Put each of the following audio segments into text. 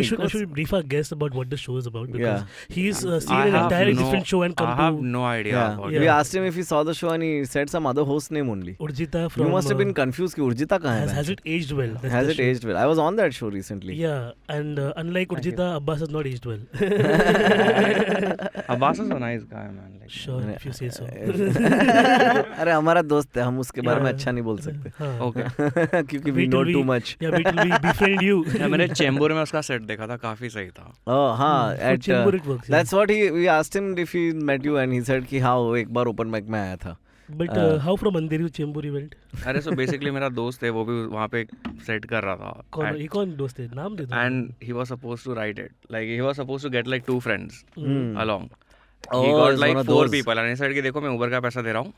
should brief our guest about what the show is about, because he's seen an entirely different show and come to... I have no idea about it. We asked him if he saw the show and he said some other host name only. Urjita from... You must have been confused ki Urjita kahan hai? Has it aged well? Has it aged well? I was on that show recently. Yeah, and unlike Urjita, Abbas has not aged well. Abbas is a nice guy, man. Like, sure, if you say so. अरे हमारा दोस्त है, हम उसके बारे में अच्छा नहीं बोल सकते. Okay. क्योंकि we know too much. Yeah, we befriend you. मैंने चेंबूर में उसका सेट देखा था, काफी सही था. Oh, हाँ. At Chembur it works. That's what we asked him if he met you and he said कि हाँ वो एक बार open mic में आया था. But how from Andheri to Chembur he went? अरे so basically मेरा दोस्त है, वो भी वहाँ पे सेट कर रहा था. कौन दोस्त है? नाम दे दो. And he was supposed to write it. Like he was supposed to get like 2 friends along. He got like 4 people and he said कि देखो मैं उबर का पैसा दे रहा हूँ.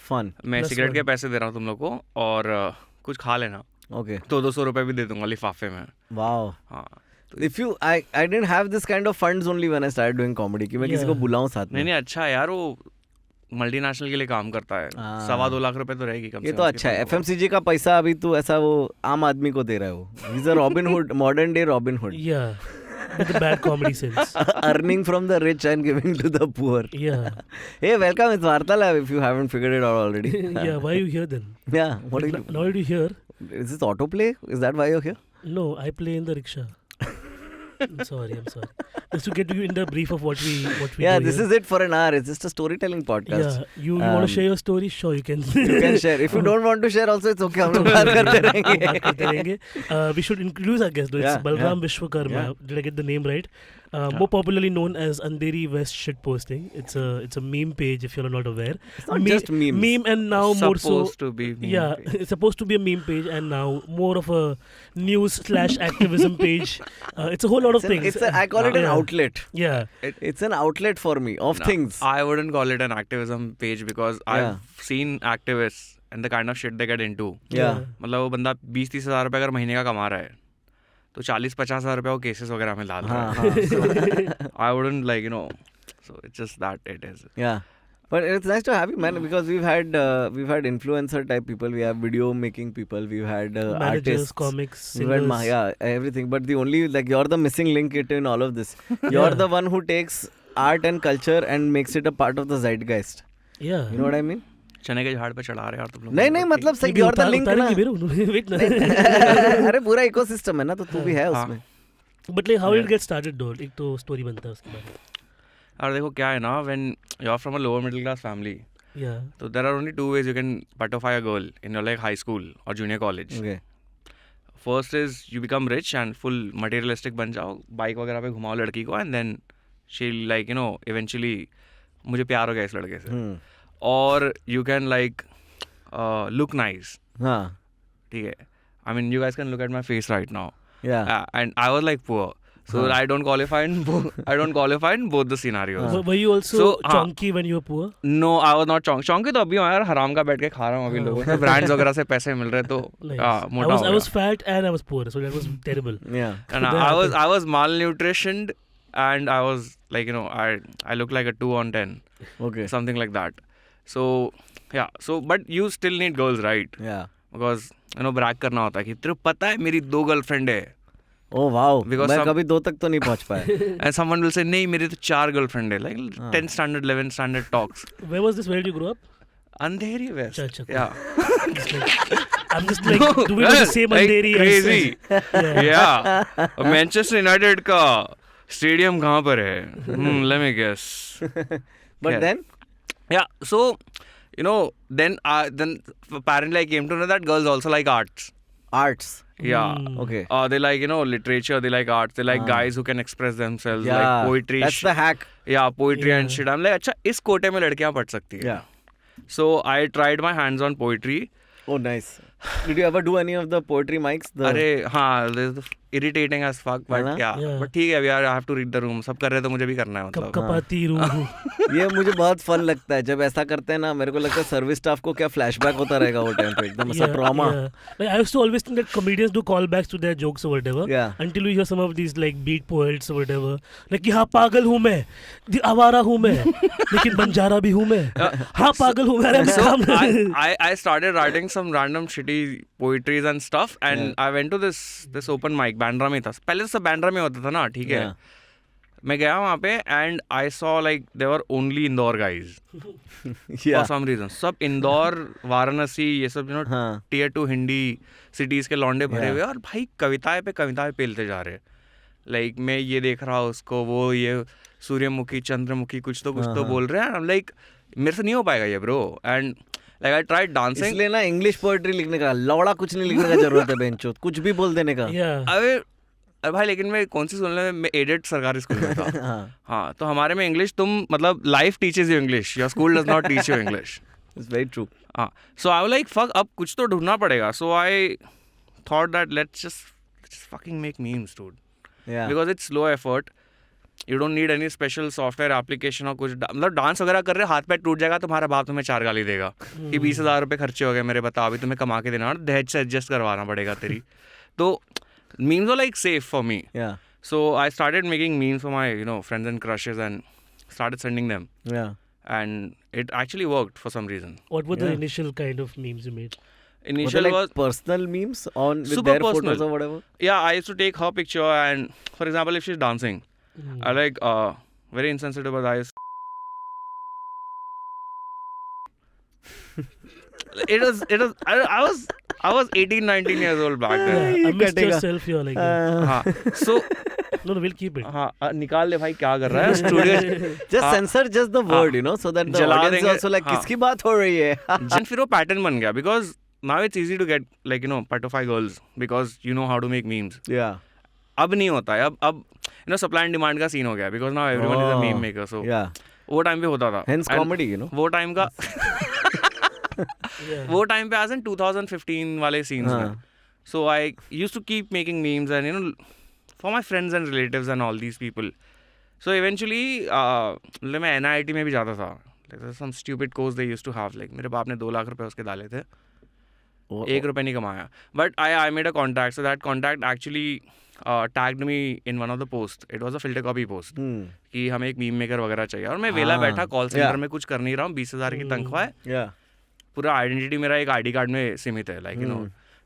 Fun. मैं सिगरेट के पैसे दे रहा हूँ तुम लोग को और कुछ खा लेना. Okay. तो 200 रुपए भी दे दूंगा लिफाफे में. Wow. हाँ. If you, I didn't have this kind of funds only when I started doing comedy कि मैं किसी को बुलाऊं साथ में. नहीं यार यार वो मल्टीनेशनल के लिए काम करता है. 2.5 लाख रुपए तो रहेगी कम से कम. ये तो अच्छा है. FMCG का पैसा अभी तू ऐसा वो आम आदमी को दे रहा है वो. He's a Robin Hood, modern day Robin Hood. Yeah. With the bad comedy sense. Earning from the rich and giving to the poor. Yeah. Hey, welcome. It's Varta Lab if you haven't figured it out already. Yeah, why are you here then? Yeah, what are you doing? Now that you're here. Is this autoplay? Is that why you're here? No, I play in the rickshaw. I'm sorry. Just to get you in the brief of what we yeah, do this here. is it for an hour. It's just a storytelling podcast. Yeah, you want to share your story? Sure, you can. You can share. If you don't want to share also, it's okay. हम लोग बात करते रहेंगे. We should introduce our guest though. It's Balram Vishwakarma. Yeah. Did I get the name right? More popularly known as Andheri West Shit Posting. It's a meme page if you're not aware. It's not just memes. Meme and now more so. Supposed to be meme page. It's supposed to be a meme page and now more of a news/activism page. It's a whole lot of things. I call it an outlet. Yeah. It's an outlet for me of things. I wouldn't call it an activism page because I've seen activists and the kind of shit they get into. Yeah. मतलब वो बंदा 20-30 हज़ार रुपए अगर महीने का कमा रहा है तो 40-50 हज़ार रुपए वो केसेस वगैरह में डाल रहा है. I wouldn't like so it's just that it is. Yeah. But it's nice to have you, man, because we've had influencer type people, we have video making people, we've had managers, artists, comics, singers, everything. But the only you're the missing link in all of this. You're the one who takes art and culture and makes it a part of the zeitgeist. Yeah. You know what I mean? चने के झाड़ पे चढ़ा रहे यार तुम लोग. नहीं मतलब सही you're the link ना. अरे पूरा इकोसिस्टम है ना तो तू भी है उसमें. But like how did it get started though? एक तो story बनता है उसके बाद. और देखो क्या है ना, when you're from a lower middle class family, so there are only 2 ways you can butterfly a girl in your like high school or junior college. Okay. First is you become rich and full materialistic बन जाओ, bike वगैरह पे घुमाओ लड़की को and then she'll like eventually मुझे प्यार हो गया इस लड़के से. Or you can like look nice. हाँ. ठीक है. I mean you guys can look at my face right now. Yeah. And I was like poor. So I don't qualify in both the scenarios. Were you also chonky when you were poor? No, I was not chonky. Chonky तो अभी यार हराम का बैठ के खा रहा हूँ अभी लोगों से brands वगैरह से पैसे मिल रहे तो मोटा हो गया. I was fat and I was poor, so that was terrible. Yeah. And I was malnutritioned and I was like I looked like a 2 on 10. Okay. Something like that. So yeah. So but you still need girls, right? Yeah. Because brag करना होता है कि तेरे पता है मेरी 2 girlfriend है. Oh wow. मैं कभी 2 तक तो नहीं पहुंच पाया. And someone will say नहीं मेरी तो 4 गर्लफ्रेंड है. Like 10th standard 11th standard talks. Where was this? Where did you grow up? Andheri West. Yeah. I'm just like do we know the same Andheri? Crazy. Yeah. Manchester United का stadium कहाँ पर है? Let me guess. But then? Yeah. So then apparently I came to know that girls also like arts. Arts. Yeah. Okay. They like literature. They like arts. They like guys who can express themselves. Yeah. Like poetry. That's the hack. Yeah, poetry and shit. I'm like, अच्छा इस कोटे में लड़कियाँ पढ़ सकती हैं. Yeah. So I tried my hands on poetry. Oh nice. Did you ever do any of the poetry mics? अरे हाँ, this is irritating as fuck, but but ठीक है यार, I have to read the room. सब कर रहे तो मुझे भी करना है मतलब. कपाती रूह. ये मुझे बहुत फन लगता है जब ऐसा करते हैं ना. मेरे को लगता है सर्विस स्टाफ को क्या फ्लैशबैक होता रहेगा वो टाइम पे एकदम ऐसा trauma. Like I used to always think that comedians do callbacks to their jokes or whatever. Yeah. Until you hear some of these like beat poets or whatever. Like हाँ पागल हूँ मैं, आवारा हूँ मैं, लेकिन बंजारा भी हूँ मैं. हाँ पागल हूँ मैं. So I started writing some random shit shitty poetries and stuff. And I went to this open mic, Bandra में था. पहले तो सब Bandra में होता था ना, ठीक है. मैं गया वहाँ पे and I saw like there were only Indore guys for some reason. सब इंदौर, वाराणसी, ये सब tier 2 हिंदी cities के लौंडे भरे हुए और भाई कविताएं पे कविताएं पेलते जा रहे. Like मैं ये देख रहा हूँ उसको, वो ये सूर्यमुखी, चंद्रमुखी कुछ तो बोल रहे हैं. I'm like मेरे से नहीं हो पाएगा ये bro. And like I tried dancing. इसलिए ना इंग्लिश पोएट्री लिखने का, लौड़ा कुछ नहीं लिखने का जरूरत है बेंचोत, कुछ भी बोल देने का. अबे भाई लेकिन मैं कौन सी सुनने में एडेड सरकारी स्कूल में था. हाँ तो हमारे में इंग्लिश तुम मतलब life teaches you English, your school does not teach you English. It's very true. हाँ so I was like fuck, अब कुछ तो ढूंढना पड़ेगा. So I thought that let's just fucking make memes dude, because it's low effort. You don't need any special software application और कुछ. मतलब dance वगैरह कर रहे, हाथ पैर टूट जाएगा, तुम्हारा बाप तुम्हें 4 गाली देगा कि 20,000 रुपये खर्चे हो गए मेरे, बताओ अभी तुम्हें कमा के देना और दहेज से एडजस्ट करवाना पड़ेगा तेरी. तो memes were like safe for me. So I started making memes for my friends and crushes and started sending them. And it actually worked for some reason. What were the initial kind of memes you made? Initial was personal memes on with their photos or whatever. Yeah, I used to take her picture and for example if she's dancing, I like very insensitive, but I I was 18-19 years old back then. I missed yourself, you're like so no, we'll keep it. हाँ निकाल ले भाई, क्या कर रहा है studio. Just censor just the word, so that the audience also like किसकी बात हो रही है. And फिर वो pattern बन गया because now it's easy to get like patofy girls because you know how to make memes. Yeah. अब नहीं होता है, अब supply and demand का scene हो गया because now everyone is a meme maker. So वो टाइम पे होता था. Hence comedy, वो टाइम का वो टाइम पे आज 2015 वाले सीन्स में. So I used to keep making memes and for my friends and relatives and all these people. So eventually मैं NIT में भी जाता था. Some stupid course they used to have. Like मेरे बाप ने 2 लाख रुपए उसके डाले थे, 1 रुपए नहीं कमाया. But I made a contact. So that contact actually tagged me in one of the post. It was a filter copy post कि हमें एक मीम मेकर वगैरह चाहिए. और मैं वेला बैठा कॉल सेंटर में कुछ कर नहीं रहा हूँ, 20,000 की तनख्वाह है. पूरा आइडेंटिटी मेरा एक ID कार्ड में सीमित है. Like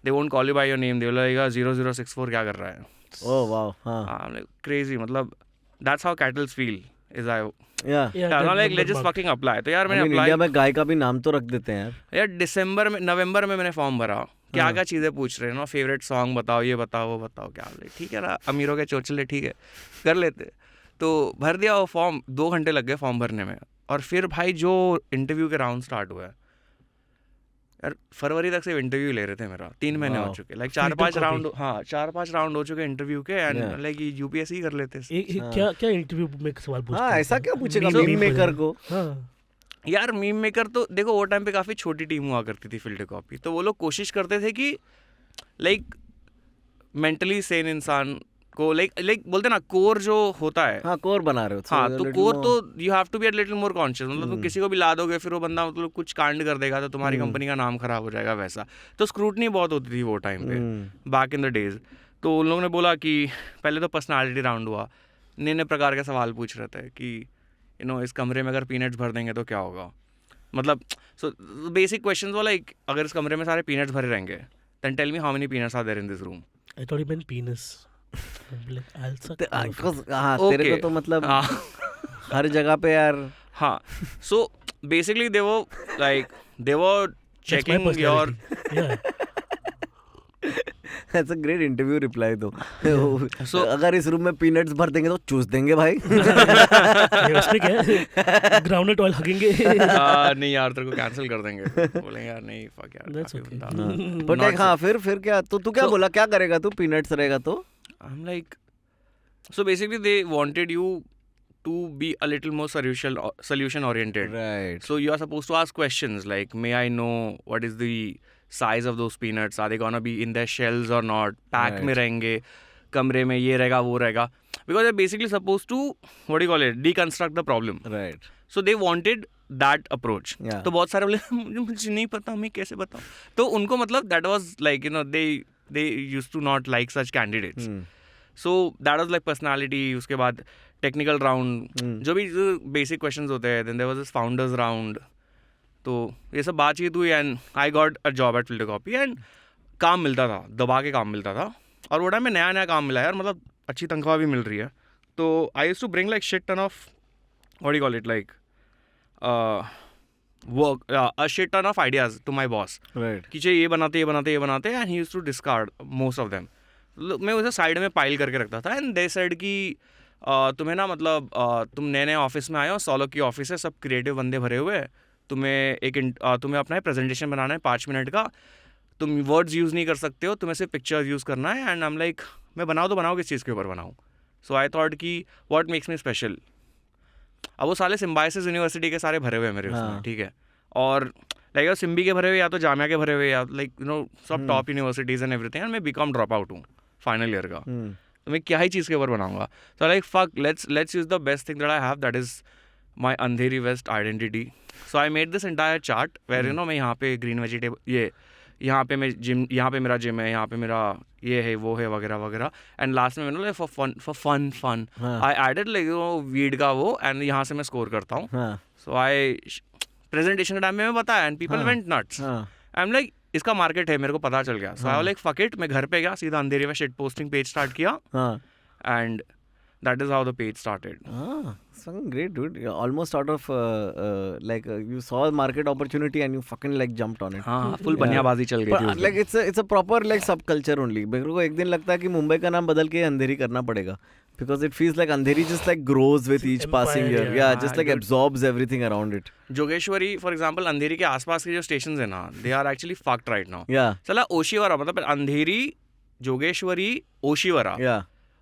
they won't call you by your name, they will like 0064 क्या कर रहा है. Oh wow. हां क्रेजी. मतलब that's how kettles feel is I like let's just fucking apply. तो यार मैंने अप्लाई. इंडिया में गाय का भी नाम तो रख देते हैं यार. नवंबर में मैंने फॉर्म भरा. क्या क्या चीज़ें पूछ रहे हैं फेवरेट सॉन्ग बताओ, ये बताओ, वो बताओ. क्या ठीक है ना, अमीरों के चोचले, ठीक है कर लेते. तो भर दिया वो फॉर्म. 2 घंटे लग गए फॉर्म भरने में. और फिर भाई जो इंटरव्यू के राउंड स्टार्ट हुआ है यार, फरवरी तक से इंटरव्यू ले रहे थे मेरा. 3 महीने हो चुके. Like 4-5 round. हाँ 4-5 राउंड हो चुके इंटरव्यू के. एंड लाइक UPSC ही कर लेते. क्या क्या इंटरव्यू में सवाल पूछते हैं? ऐसा क्या पूछेगा मीम मेकर को? यार मीम मेकर तो देखो वो टाइम पे काफ़ी छोटी टीम हुआ करती थी फिल्टर कॉपी. तो वो लोग कोशिश करते थे कि लाइक मेंटली सेन इंसान को लाइक बोलते ना कोर जो होता है. हाँ कोर बना रहे हो. हाँ तो कोर तो you have to be a little more conscious. मतलब तुम किसी को भी ला दोगे फिर वो बंदा मतलब कुछ कांड कर देगा तो तुम्हारी कंपनी का नाम खराब हो जाएगा. वैसा तो स्क्रूटनी बहुत होती थी वो टाइम पे बैक इन द डेज. तो उन लोगों ने बोला कि पहले तो पर्सनालिटी राउंड हुआ. नए प्रकार के सवाल पूछ रहे थे कि इस कमरे में अगर पीनट्स भर देंगे तो क्या होगा. मतलब सो बेसिक क्वेश्चंस वाला अगर इस कमरे में सारे पीनट्स भरे रहेंगे then tell me how many peanuts are there in this room. I thought you meant penis. तेरे को तो मतलब हर जगह पे यार. हाँ so basically they were checking your. That's a great interview reply though. So अगर इस रूम में पीनट्स भर देंगे तो चूस देंगे भाई. उसमें क्या है, ग्राउंड ऑयल हगेंगे. नहीं यार तेरे को कैंसिल कर देंगे. बोलेंगे यार नहीं फक यार. बट लाइक हाँ फिर क्या तो तू क्या बोला, क्या करेगा तू पीनट्स रहेगा तो? I'm like, so basically they wanted you to be a little more solution oriented. Right. So you are supposed to ask questions like, may I know what is the size of those peanuts? Are they gonna be in their shells or not? Pack में रहेंगे, कमरे में ये रहेगा वो रहेगा. Because they're basically supposed to, what do you call it, deconstruct the problem. Right. So they wanted that approach. Yeah. तो बहुत सारे बोले मुझे नहीं पता, मैं कैसे बताऊँ. तो उनको मतलब that was like they used to not like such candidates. So that was like personality. उसके बाद technical round, जो भी basic questions होते हैं. Then there was this founders round. तो ये सब बातचीत हुई and I got a job eight filter copy and काम मिलता था, दबा के काम मिलता था, और वो टाइम में नया काम मिला यार, मतलब अच्छी तनख्वाह भी मिल रही है. तो I used to bring like shit ton of what do you call it, like work, a shit ton of ideas to my boss. Right. कि ये बनाते and he used to discard most of them. मैं उसे side में pile करके रखता था and they said कि तुम्हें ना मतलब तुम नए ऑफिस में आए हो, सोलो की ऑफिस है, सब क्रिएटिव बंदे भरे हुए, तुम्हें अपना प्रेजेंटेशन बनाना है 5 मिनट का, तुम वर्ड्स यूज़ नहीं कर सकते हो, तुम्हें सिर्फ पिक्चर्स यूज़ करना है. एंड आई एम लाइक मैं बनाऊँ किस चीज़ के ऊपर बनाऊँ. सो आई थॉट कि व्हाट मेक्स मी स्पेशल. अब वो साले सिम्बायोसिस यूनिवर्सिटी के सारे भरे हुए हैं मेरे उसमें, ठीक है, और लाइक सिम्बी के भरे हुए या तो जामिया के भरे हुए या लाइक यू नो सब top universities and everything, and मैं बीकॉम ड्रॉप आउट हूँ फाइनल ईयर का. तो मैं क्या ही चीज़ के ऊपर बनाऊंगा. So like fuck, let's use the best thing that I have, that is my Andheri West identity. So I made this entire chart where you know मैं यहाँ पे ग्रीन वेजिटेबल, यहाँ पे मैं जिम, यहाँ पे मेरा जिम है, यहाँ पे मेरा ये है वो है वगैरह वगैरह. एंड लास्ट में मैंने for fun I added like weed का वो, एंड यहाँ से मैं स्कोर करता हूँ. सो आई प्रेजेंटेशन के टाइम में मैं बताया and people went nuts. I am like इसका मार्केट है, मेरे को पता चल गया. सो आई लाइक फक इट, मैं घर पे गया, सीधा अंधेरी में शिट पोस्टिंग पेज स्टार्ट किया and that is how the page started. Something great, dude. You're almost out of you saw a market opportunity and you fucking like jumped on it. हाँ, full बनियाबाजी चल गई थी. Like it's a proper like subculture only. मेरे को एक दिन लगता है कि मुंबई का नाम बदल के अंधेरी करना पड़ेगा, because it feels like Andheri just like grows with each passing year. Yeah, just like absorbs everything around it. Jogeshwari for example, अंधेरी के आसपास के जो stations है ना, they are actually fucked right now. Yeah. चला ओशीवरा, मतलब अंधेरी, जोगेश्वरी, ओशीवरा. Yeah.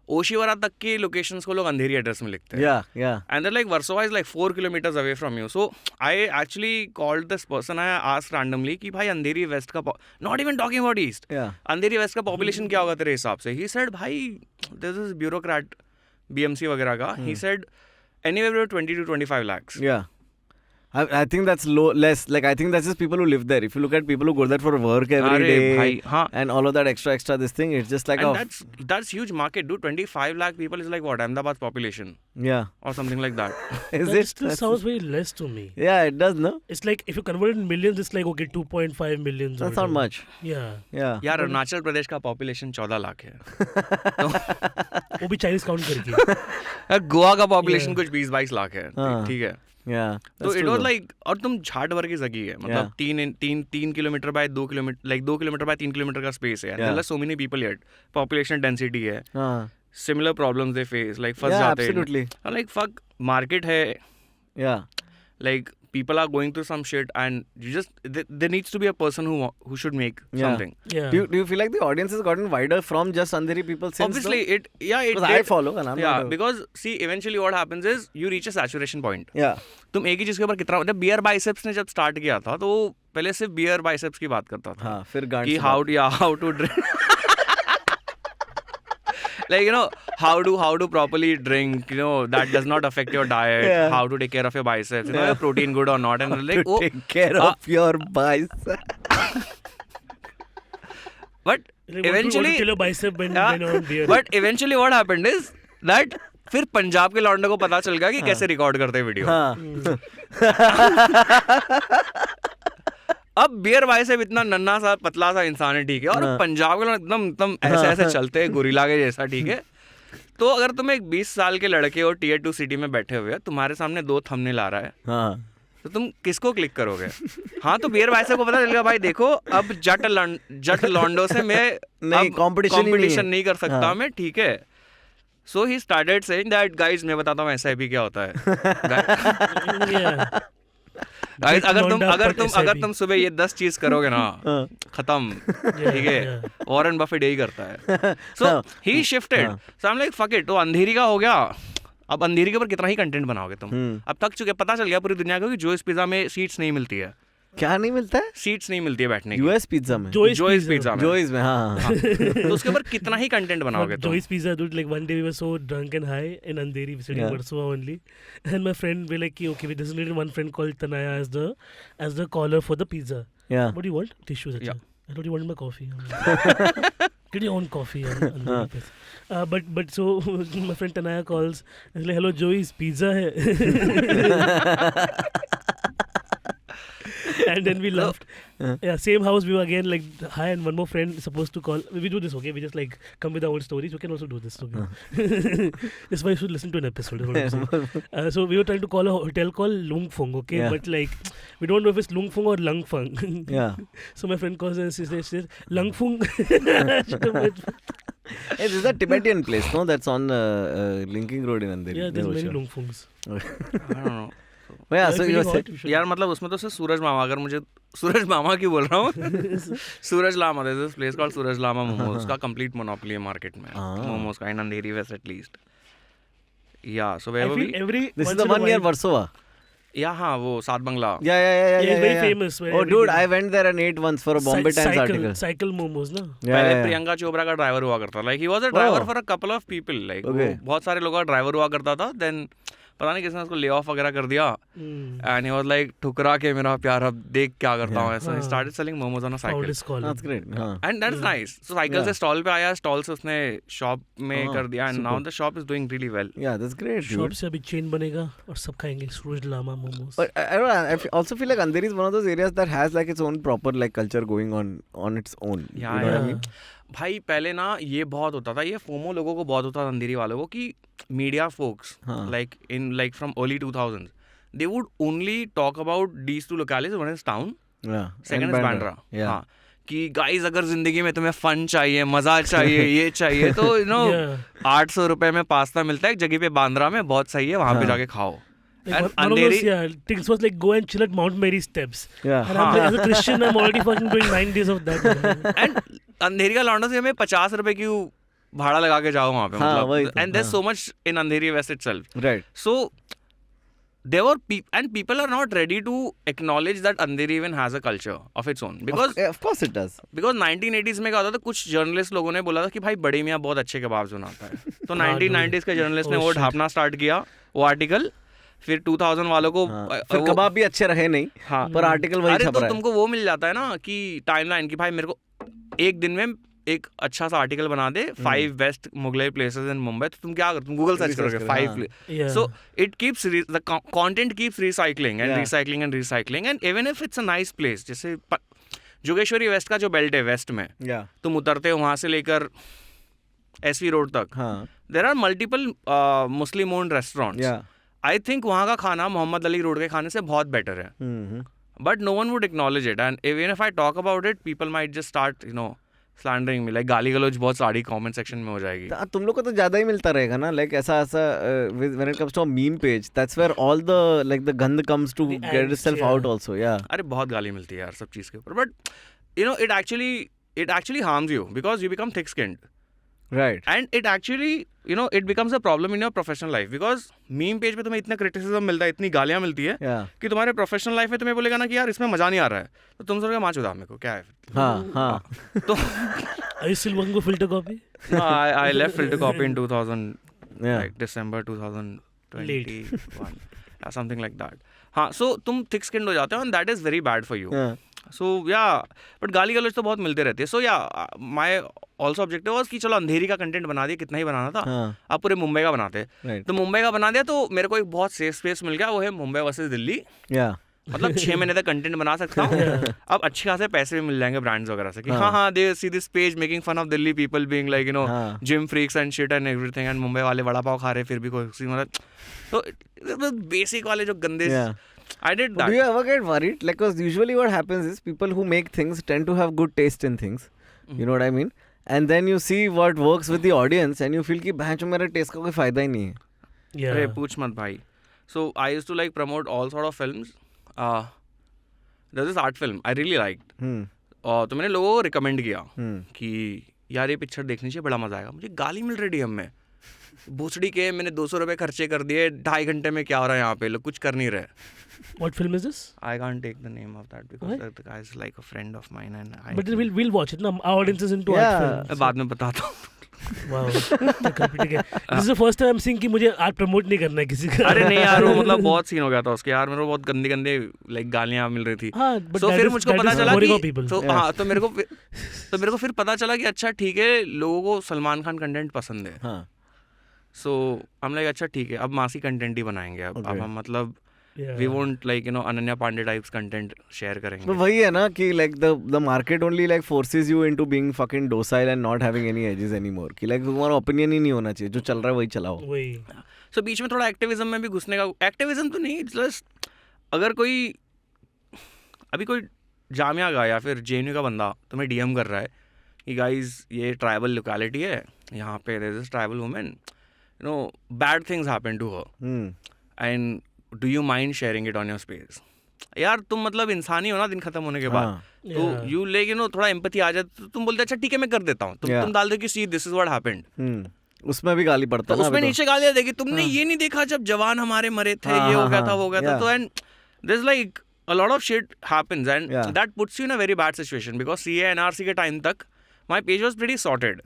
ओशीवरा तक के लोकेशंस को लोग अंधेरी एड्रेस में लिखते हैं. Yeah. And they're like Warsaw is like 4 kilometers away from you. So I actually called this person. I asked randomly कि भाई अंधेरी वेस्ट का, not even talking about east. Yeah. Andheri West का population क्या होगा तेरे हिसाब से? He said भाई this is bureaucrat BMC वगैरह का. He said anywhere between 20 to 25 lakhs. Yeah. I think that's less. Like I think that's just people who live there. If you look at people who go there for work every day bhai, and all of that extra this thing, it's just like that's huge market, dude. 25 lakh people is like what Ahmedabad's population. Yeah. Or something like that. That still sounds very less to me. Yeah, it does, no? It's like if you convert it in millions, it's like okay, 2.5 million. That's not much. Yeah. यार अरुणाचल प्रदेश का population 14 lakh है. वो भी Chinese count करके. गोवा का population कुछ 20-22 लाख है. ठीक है. तो इट वाज लाइक, और तुम झाड़ भर की जगह है, मतलब 3 kilometre by 2 kilometre, like 2 kilometre by 3 kilometre का स्पेस है. There are so many people here, population density है, similar problems they face, like फंस जाते हैं. लाइक फक मार्केट है, like people are going through some shit and you just there needs to be a person who should make something. Do you feel like the audience has gotten wider from just Andheri people since? Obviously it I follow and I'm not because see eventually what happens is you reach a saturation point. Yeah. तुम एक ही चीज के ऊपर कितना, जब beer biceps ने जब start किया था तो पहले सिर्फ बियर बाइसेप्स की बात करता था. हाँ, फिर गांड कि how to drink like you know how to properly drink, you know, that does not affect your diet. How to take care of your biceps, you know, your protein good or not, and like to take care of your biceps. But eventually but eventually what happened is that फिर पंजाब के लौंडे को पता चल गया कि कैसे record करते हैं वीडियो. अब बियर बाइसेप इतना नन्हा सा पतला सा इंसान है, ठीक है, और पंजाब के लोग एकदम ऐसे चलते हैं गोरिल्ला के जैसा, ठीक है. तो अगर तुम एक 20 साल के लड़के हो Tier 2 सिटी में बैठे हुए, तुम्हारे सामने 2 थंबनेल आ रहा है, तो तुम किसको क्लिक करोगे? हाँ, तो बियर बाइसेप को पता चलेगा भाई देखो अब जट लॉन्डो से मैं कंपटीशन नहीं कर सकता मैं, ठीक है. So he started saying that guys, मैं बताता हूँ SIP क्या होता है. गाइस अगर तुम सुबह ये 10 चीज करोगे ना, खत्म, ठीक है. वॉरेन बफेट यही करता है. So he shifted. So I am like fuck it. तो अंधेरी का हो गया. अब अंधेरी के ऊपर कितना ही कंटेंट बनाओगे तुम. अब थक चुके, पता चल गया पूरी दुनिया को कि जोइस पिज्जा में सीट्स नहीं मिलती है. क्या नहीं मिलता है? सीट्स नहीं मिलती है बैठने की. यूएस पिज्जा में, जोइस पिज्जा में, जोइस में, हाँ. तो उसके ऊपर कितना ही कंटेंट बनाओगे तुम. Joy's pizza, dude, like one day we were so drunk and high in Andheri, sitting Warsaw only, and my friend were like, okay, we designated one friend called Tanaya as the caller for the pizza. Yeah. What do you want? Tissues. Yeah. I thought you wanted my coffee. Get your own coffee. But so my friend Tanaya calls and he's like, hello Joey's pizza hai. And then we laughed. Yeah, same house. We were again like hi, and one more friend is supposed to call. We do this, okay? We just like come with our own stories. We can also do this. Okay? This is why you should listen to an episode. Is what I'm saying. So we were trying to call a hotel called Lung Fung, okay? Yeah. But like we don't know if it's Lung Fung or Lung Fung. Yeah. So my friend calls and says Lung Fung. Hey, this is a Tibetan place, no? That's on Linking Road in Andheri. Yeah, there's many Lung Fungs. I don't know. Yeah, so you said, यार मतलब उसमें तो सिर्फ सूरज मामा, अगर मुझे सूरज मामा क्यों बोल रहा हूँ, सूरज Lama, there's this place called सूरज लामा मोमोज, उसका complete monopoly है मार्केट में मोमोज का, in Andheri West at least. Yeah, so wherever we... This is the one near Warsaw. Yeah, हाँ, वो सात बंगला. Yeah. It's very famous. Oh, dude, I went there and ate once for a Bombay Times article. Cycle momos, ना? पहले प्रियंका चोपड़ा का driver हुआ करता, like he was a driver for a couple of people, like बहुत सारे लोगों का driver हुआ करता था, then पता नहीं किसने उसको ले ऑफ वगैरह कर दिया, and he was like ठुकरा के मेरा प्यार अब देख क्या करता हूँ ऐसा. He started selling momos on a cycle. That's great. And that's nice. So cycle से stall पे आया, stall से उसने shop में कर दिया, and now the shop is doing really well. Yeah, that's great. Shop से अभी chain बनेगा और सब खाएंगे सूरज Lama momos. But I also feel like Andheri is one of those areas that has like its own proper like culture going on its own. Yeah, you know what I mean? भाई पहले ना ये बहुत होता था, ये फोमो लोगों को बहुत होता था अंधेरी वालों को, कि media folks like from early 2000s they would only talk about these two localities. One is town, second is Bandra. हाँ, कि गाइस अगर जिंदगी में तुम्हें फन चाहिए, मजा चाहिए, ये चाहिए, तो यू नो 800 रुपए में पास्ता मिलता है एक जगह पे बांद्रा में, बहुत सही है, वहाँ पे जाके खाओ. And Andheri things was like go and chill at Mount Mary steps. Yeah. And I'm like, as a Christian, I'm already fucking doing 9 days of that. And Andheri का लौंडा से हमें 50 रुपए की भाड़ा लगा के जाओ वहाँ पे, मतलब. And there's so much in Andheri West itself. Right. So there were people are not ready to acknowledge that Andheri even has a culture of its own, because of course it does. Because 1980s में क्या होता था, कुछ journalist लोगों ने बोला था कि भाई बड़े मियाँ बहुत अच्छे कबाब बनाता है, तो 1990s के जर्नलिस्ट ने वो ढापना स्टार्ट किया, वो आर्टिकल. फिर 2000 वालों को फिर कबाब भी अच्छे रहे नहीं, हाँ, पर आर्टिकल वही छप रहा है. तो तुमको वो मिल जाता है ना कि टाइमलाइन, कि भाई मेरे को एक दिन में एक अच्छा सा आर्टिकल बना दे, 5 best Mughlai places in Mumbai, तो तुम क्या करोगे, तुम गूगल सर्च करोगे 5. So it keeps the content keeps recycling and recycling and even if it's a nice place. जैसे जोगेश्वरी वेस्ट का जो बेल्ट है वेस्ट में, तुम उतरते हो वहां से लेकर एसवी रोड तक, there are multiple Muslim owned restaurants. I think वहाँ का खाना मोहम्मद अली रोड के खाने से बहुत बेटर है, but no one would acknowledge it. And even if I talk about it, people might just start slandering me, like गाली गलौज बहुत सारी कमेंट सेक्शन में हो जाएगी. तुम लोग को तो ज्यादा ही मिलता रहेगा ना, लाइक ऐसा when it comes to a meme page, that's where all the like the गंद comes to get itself out also. या अरे बहुत गाली मिलती है यार सब चीज के ऊपर, but you know it actually harms you because you become thick skinned. Right. And it actually, it becomes a problem in your professional life, because meme page पे तुम्हें इतना criticism मिलता है, इतनी गालियाँ मिलती है, कि तुम्हारे professional life में तुम्हें बोलेगा ना कि यार इसमें मजा नहीं आ रहा है, तो तुम सोचोगे माँ चुदा मेरे को क्या है. हाँ. तो Are you still working for filter copy? No, I left filter copy in 2000, like December 2021, something like that. हाँ, so तुम thick skinned हो जाते हो, and that is very bad for you. So yeah, but गाली गलौज तो बहुत मिलते रहते हैं. So yeah, my also objective was कि चलो अंधेरी का कंटेंट बना दिया, कितना ही बनाना था, अब पूरे मुंबई का बनाते. तो मुंबई का बना दिया, तो मेरे को एक बहुत सेफ स्पेस मिल गया, वो है मुंबई वर्सेस दिल्ली. मतलब 6 महीने तक कंटेंट बना सकता हूँ. अब अच्छे खासे पैसे भी मिल जाएंगे ब्रांड्स वगैरह से, कि हाँ they see this page making fun of Delhi people being like gym freaks and shit and everything, and Mumbai वाले वड़ा पाव खा रहे फिर भी कोई, मतलब तो बेसिक वाले जो गंदे. I did that. Do you ever get worried? Like, because usually what happens is people who make things tend to have good taste in things. You know what I mean? And then you see what works with the audience and you feel कि भाई जो मेरे taste का कोई फायदा ही नहीं है. अरे पूछ मत भाई. So I used to like promote all sort of films. There's this art film I really liked. तो मैंने लोगों को recommend किया कि यार ये पिक्चर देखनी चाहिए, बड़ा मजा आएगा. मुझे गाली मिल रही DM में, भूसड़ी के मैंने 200 रुपए खर्चे कर दिए, 2.5 घंटे में क्या हो रहा है यहाँ पे, लोग कुछ कर नहीं रहे. What film is this? I can't take the name of that because the guy is like a friend of mine, and but we'll watch it. Our audience is into art films. बाद में बताता हूँ. Wow. This is the first time I'm seeing कि मुझे art promote नहीं करना है किसी का. अरे नहीं यार, वो मतलब बहुत सीन हो गया था उसके यार, मेरे को बहुत गंदे लाइक गालियाँ मिल रही थी. तो फिर मुझको पता चला कि तो मेरे को फिर पता चला कि अच्छा ठीक है, लोगों को सलमान खान कंटेंट पसंद है. सो हम लाइक अच्छा ठीक है, अब मासी कंटेंट ही बनाएंगे. अब हम मतलब We won't like Ananya Pandey types content share करेंगे. तो वही है ना कि like the market only like forces you into being fucking docile and not having any edges anymore. कि like तुम्हारा opinion ही नहीं होना चाहिए, जो चल रहा है वही चलाओ. वही. So बीच में थोड़ा एक्टिविज्म में भी घुसने का, एक्टिविज्म तो नहीं, जस्ट अगर कोई अभी कोई जामिया का या फिर जेएनयू का बंदा तुम्हें डीएम कर रहा है कि गाइस ये ट्राइबल लोकेलिटी है, यहाँ पे there is this tribal woman, bad things happen to her and do you mind sharing it on your space. यार तुम मतलब इंसान ही हो ना दिन खत्म होने के बाद, तो यू लाइक थोड़ा एम्पैथी आ जाए तो तुम बोलते अच्छा ठीक है मैं कर देता हूँ, तुम डाल दो कि see this is what happened. उसमें भी गाली पड़ता है, उसमें नीचे गालियां देगी, तुमने ये नहीं देखा जब जवान हमारे मरे थे, ये हो गया था वो हो गया था. तो and there is like a lot of shit happens and that puts you in a very bad situation because CA NRC के time तक my page was pretty sorted.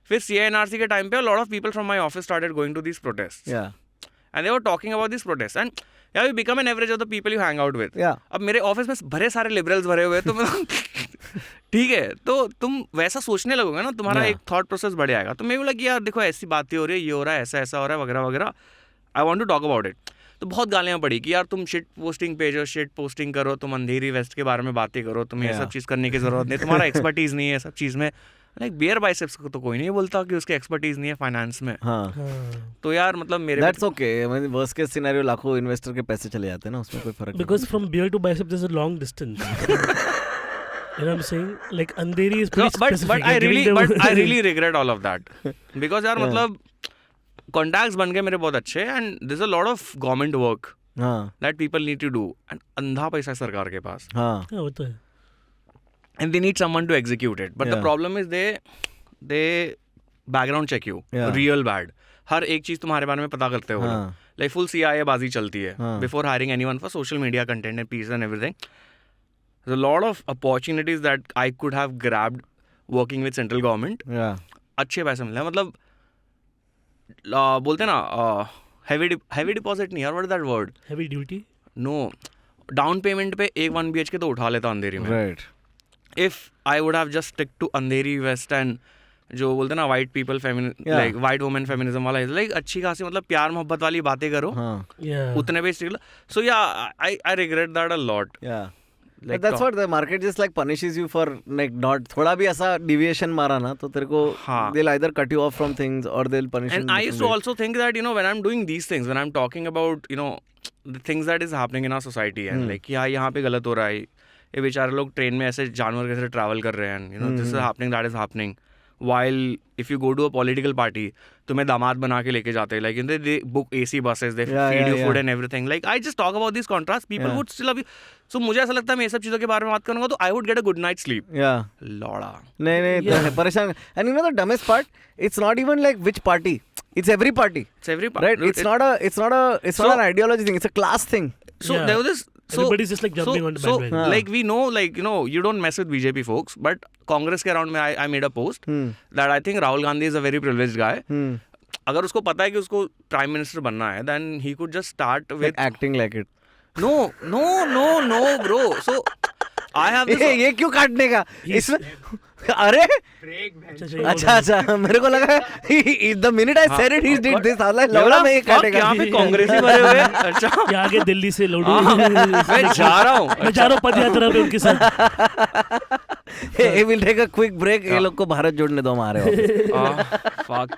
फिर CA NRC के time पे a lot of people from my office started going to these protests. And they were talking about these protests and you become an average of the people you hang out with. अब मेरे office में भरे सारे liberals भरे हुए तो ठीक है, तो तुम वैसा सोचने लगोगे ना, तुम्हारा एक थॉट प्रोसेस बढ़ जाएगा. तो मैं बोला कि यार देखो ऐसी बातें हो रही है, ये हो रहा है, ऐसा हो रहा है वगैरह वगैरह, I want to talk about it. तो बहुत गालियाँ पड़ी कि यार तुम शिट पोस्टिंग पेज हो, शिट पोस्टिंग करो, तुम अंधेरी वेस्ट के बारे में बातें करो, तुम्हें ये सब चीज़ करने की ज़रूरत नहीं, तुम्हारा एक्सपर्टीज़ नहीं है सब चीज़ में. लाइक बियर बाइसेप्स को तो कोई नहीं बोलता कि उसके एक्सपर्टीज नहीं है फाइनेंस में. तो यार मतलब मेरे दैट्स ओके. मतलब वर्स्ट केस सिनेरियो लाखों इन्वेस्टर के पैसे चले जाते हैं ना, उसमें कोई फर्क नहीं. Because from beer to bicep there is a long distance. You know what I'm saying? Like Andheri is pretty specific. But I really regret all of that because यार मतलब contacts बन गए मेरे बहुत अच्छे and there's a lot of government work that people need to do and अंधा पैसा है सरकार के पास. वो तो है. And they need someone to execute it. But the problem is they background check you real bad. हर एक चीज तुम्हारे बारे में पता करते हो. Like full CIA बाजी चलती है before hiring anyone for social media content and pieces and everything. There's a lot of opportunities that I could have grabbed working with central government. अच्छे पैसे मिले. मतलब बोलते ना heavy deposit नहीं यार, what is that word? Heavy duty? No. Down payment पे एक 1 BHK तो उठा लेता अंधेरी में. Right. If I would have just stick to Andheri West and जो बोलते ना white people like white woman feminism वाला, like अच्छी खासी मतलब प्यार मोहब्बत वाली बातें करो, उतने पे stick. So yeah, I regret that a lot. Like that's what the market just like punishes you for like not थोड़ा भी ऐसा deviation मारा ना तो तेरे को they'll either cut you off from things or they'll punish you. And I used to also think that when I'm doing these things, when I'm talking about the things that is happening in our society and like यहाँ पे गलत हो रहा है, ये बेचारे लोग train में ऐसे जानवर कैसे ट्रैवल कर रहे हैं, this is happening, that is happening. While if you go to a political party, तुम्हें दामाद बना के लेके जाते हैं, like they book AC buses, they feed you food and everything. Like I just talk about these contrasts, people would still love you. So मुझे ऐसा लगता है मैं ये सब चीज़ों के बारे में बात करूँगा तो I would get a good night's sleep. लौड़ा. नहीं परेशान. And you know the dumbest part? It's not even like which party. It's every party. It's every party. Right? It's not an ideology thing. It's a class thing. So there was this. So, everybody's just like jumping on the bandwagon. Like we know, like you don't mess with BJP folks, but Congress के around में I made a post that I think Rahul Gandhi is a very privileged guy. अगर उसको पता है कि उसको prime minister बनना है, then he could just start with like acting like it. No, bro. So I have this. ये क्यों काटने का? इसमें अरे अच्छा मेरे को लगा the minute I said it he did this. लौड़ा में ये काटेगा. यहाँ पे कांग्रेसी भरे हुए. अच्छा. यहाँ आगे दिल्ली से लोडू. मैं जा रहा हूँ पद यात्रा पे उनके साथ. Hey, we'll take a quick break. ये लोग को भारत जोड़ने दो हमारे. Fuck.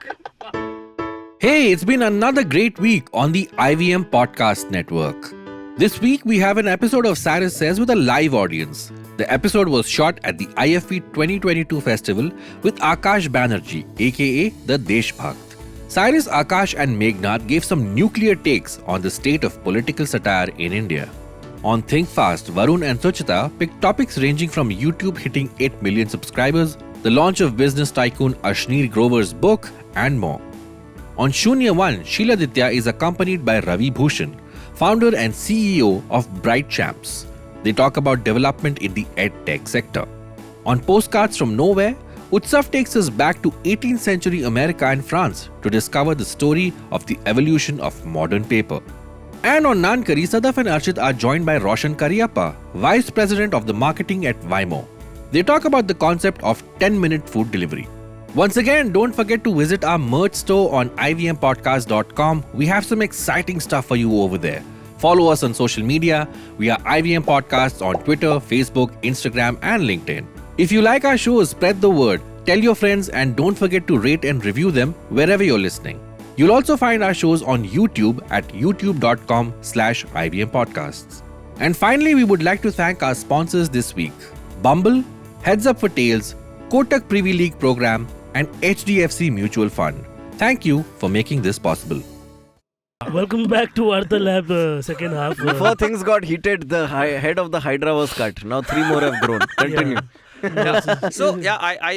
Hey, it's been another great week on the IVM Podcast Network. This week we have an episode of Cyrus Says with a live audience. The episode was shot at the IFP 2022 festival with Aakash Banerjee, aka the Deshbhakt. Cyrus, Aakash and Meghnad gave some nuclear takes on the state of political satire in India. On Think Fast, Varun and Suchita picked topics ranging from YouTube hitting 8 million subscribers, the launch of business tycoon Ashneer Grover's book, and more. On Shunya One, Sheila Ditya is accompanied by Ravi Bhushan, founder and CEO of Bright Champs. They talk about development in the ed-tech sector. On Postcards from Nowhere, Utsav takes us back to 18th century America and France to discover the story of the evolution of modern paper. And on Nankari, Sadaf and Archit are joined by Roshan Kariappa, Vice President of the Marketing at Vimo. They talk about the concept of 10-minute food delivery. Once again, don't forget to visit our merch store on ivmpodcast.com. We have some exciting stuff for you over there. Follow us on social media. We are IVM Podcasts on Twitter, Facebook, Instagram, and LinkedIn. If you like our shows, spread the word. Tell your friends and don't forget to rate and review them wherever you're listening. You'll also find our shows on YouTube at youtube.com/IVM Podcasts. And finally, we would like to thank our sponsors this week: Bumble, Heads Up for Tails, Kotak Privy League Program, and HDFC Mutual Fund. Thank you for making this possible. Welcome back to Varta Lab, second half. Before things got heated, the head of the Hydra was cut. Now 3 more have grown. Continue. So yeah, I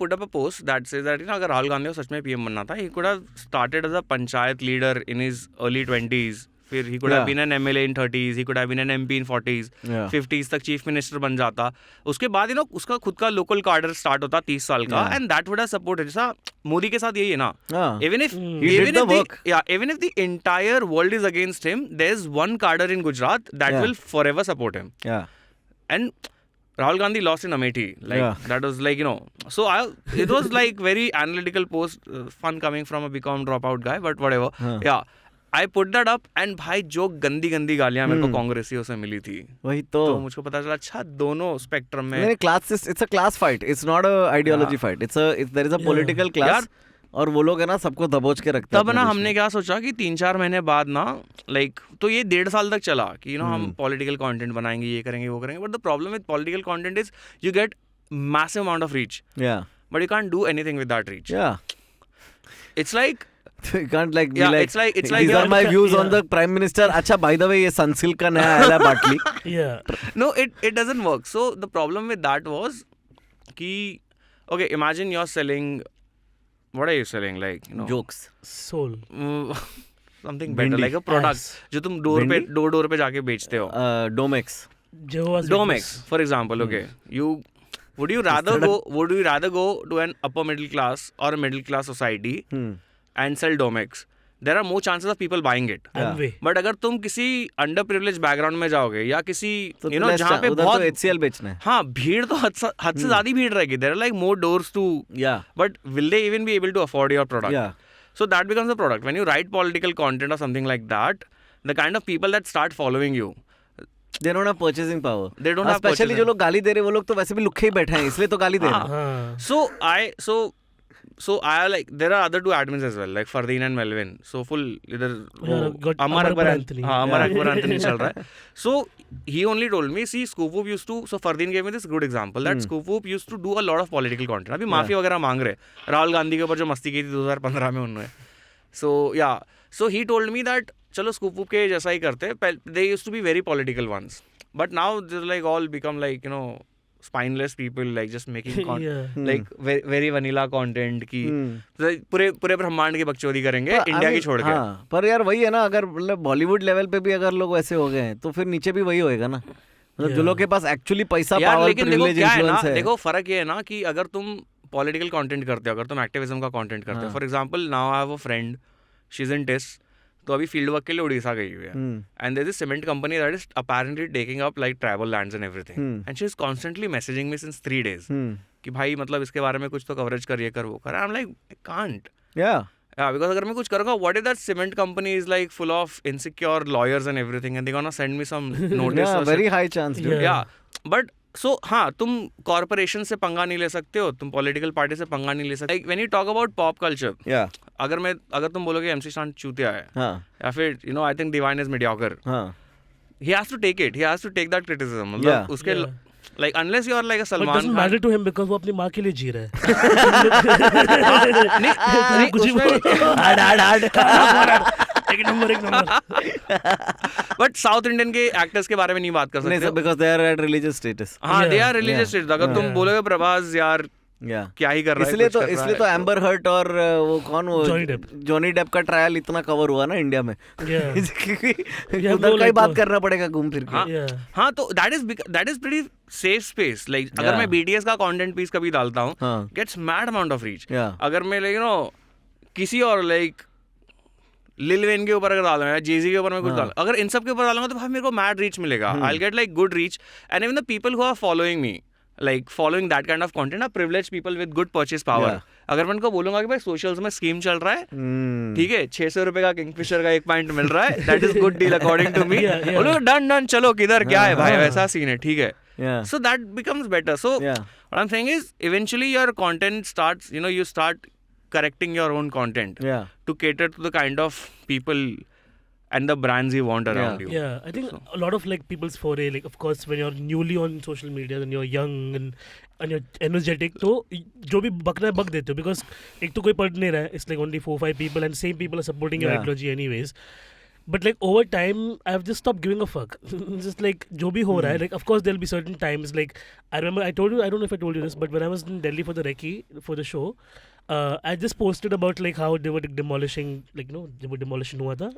put up a post that says that अगर राहुल गांधी को सच में PM बनना था, he could have started as a panchayat leader in his early 20s. फिर he could have been an MLA in 30s, he could have been an MP in 40s, 50s तक chief minister बन जाता. उसके बाद उसका खुद का local कार्डर स्टार्ट होता 30 साल का, and that would have supported. जैसा मोदी के साथ यही है ना, even if the entire world is against him, there's one cadre in Gujarat that will forever support him. And Rahul Gandhi lost in Amethi, that was so it was like very analytical post, fun coming from a BCom dropout guy, but whatever. I put that up, and भाई जो गंदी गालियां मेरे को कांग्रेसियों से मिली थी, वही तो मुझको पता चला अच्छा दोनों स्पेक्ट्रम में it's a class fight, it's not a ideology fight, there is a political class. और वो लोग है ना सबको दबोच के रखते हैं. तब ना हमने क्या सोचा कि 3-4 महीने बाद ना तो ये 1.5 साल तक चला कि हम पॉलिटिकल कंटेंट बनाएंगे, ये करेंगे, वो करेंगे. But the problem with political content is you get massive amount of reach, but you can't do anything with that reach. It's like you can't like be like these are my views on the prime minister. Acha, by the way, ये Sunsilk का नया आया है बाटली. No, it doesn't work. So the problem with that was कि okay, imagine you're selling, what are you selling, jokes, soul, something better, like a product जो तुम door पे जाके बेचते हो. Domex, for example. Okay, would you rather go to an upper middle class or a middle class society and sell Domex? There are more chances of people buying it. But अगर तुम किसी underprivileged background में जाओगे या किसी जहाँ पे बहुत HCL बेचना है, हाँ भीड़ तो हद से ज़्यादा भीड़ रहेगी. There are like more doors to, but will they even be able to afford your product? So that becomes a product. When you write political content or something like that, the kind of people that start following you, they don't have purchasing power. They don't have especially जो लोग गाली दे रहे हैं वो लोग तो वैसे भी लुक्खे ही बैठे हैं, इसलिए तो गाली दे रहे हैं. So I like, there are other 2 admins as well, like Fardeen and Melvin. So full इधर Amar Akbar Anthony चल रहा है. So he only told me, see, Scoop Whoop used to, so Fardeen gave me this good example that Scoop Whoop used to do a lot of political content. अभी माफी वगैरह मांग रहे राहुल गांधी के ऊपर जो मस्ती की थी 2015 में उन्होंने. So he told me that चलो Scoop Whoop के जैसा ही करते. They used to be very political ones, but now they're like all become like spineless people, like just making like very vanilla content की पूरे ब्रह्मांड की बकचोदी करेंगे इंडिया की छोड़ के. पर यार वही है ना, अगर मतलब बॉलीवुड लेवल पे भी अगर लोग वैसे हो गए हैं तो फिर नीचे भी वही होएगा ना. मतलब जो लोग के पास एक्चुअली पैसा, पावर, प्रिविलेज, इन्फ्लुएंस है. देखो फर्क ये है ना कि अगर तुम पॉलिटिकल कंटेंट करते हो, अगर तुम एक्टिविज्म का कंटेंट करते हो, for example now I have a friend, she is in test, तो अभी फील्ड वर्क के लिए उड़ीसा गई हुई है, and there is cement company that is apparently taking up like travel lands and everything, and she is constantly messaging me since 3 days कि भाई मतलब इसके बारे में कुछ तो कवरेज कर, ये कर, वो कर. आई am like I can't, because अगर मैं कुछ करूँगा, what if that cement company is like full of insecure lawyers and everything and they're gonna send me some notice? Very high chance, dude. But so हाँ, तुम corporation से पंगा नहीं ले सकते हो, तुम पॉलिटिकल पार्टी से पंगा नहीं ले सकते. Like when you talk about pop culture, अगर तुम बोलोगे MC शांत चूतिया है, या फिर I think Divine is mediocre, he has to take it, he has to take that criticism. मतलब उसके like unless you are like a Salman Khan. But doesn't matter to him because वो अपनी माँ के लिए जी रहा है. नहीं कुछ एक नंबर. बट साउथ इंडियन के एक्टर्स के बारे में नहीं बात कर सकते because they are at religious status. हाँ, they are religious status. अगर तुम बोलोगे प्रभास यार क्या ही कर रहा है, इसलिए तो एम्बर हर्ट और वो कौन, वो जॉनी डेप का ट्रायल इतना कवर हुआ ना इंडिया में, उधर का ही बात करना पड़ेगा घूम फिर के. हाँ, तो that is pretty safe space. Like अगर मैं BTS का कंटेंट पीस कभी डालता हूँ, gets mad amount of reach. अगर मैं किसी और लाइक लिल वेन के ऊपर अगर डालूंगा या जेजी के ऊपर मैं कुछ डालूंगा, अगर इन सब के ऊपर डालूंगा तो भाई मेरे को मैड रीच मिलेगा. I will get like good reach, and even the people who are following me, like following that kind of content are privileged people with good purchase power. अगर मैं उनको बोलूंगा कि भाई सोशल्स में स्कीम चल रहा है, ठीक है, 600 रुपए का किंगफिशर का 1 पॉइंट मिल रहा है, that is good deal according to me, done चलो किधर क्या है भाई, वैसा सीन है, ठीक है. So that becomes better. So what I'm saying is eventually your content starts, you start correcting your own content to cater to the kind of people and the brands you want around you. Yeah, I think a lot of like people's foray, like of course when you're newly on social media and you're young and you're energetic, तो जो भी बकना है बक देते हो, because एक तो कोई पढ़ नहीं रहा है, it's like only 4-5 people and same people are supporting your ideology anyways. But like over time, I've just stopped giving a fuck. Just like जो भी हो रहा है, like of course there'll be certain times, like I remember I told you, I don't know if I told you this, but when I was in Delhi for the recce, for the show, I just posted about like how they were demolishing, like they were demolishing हुआ था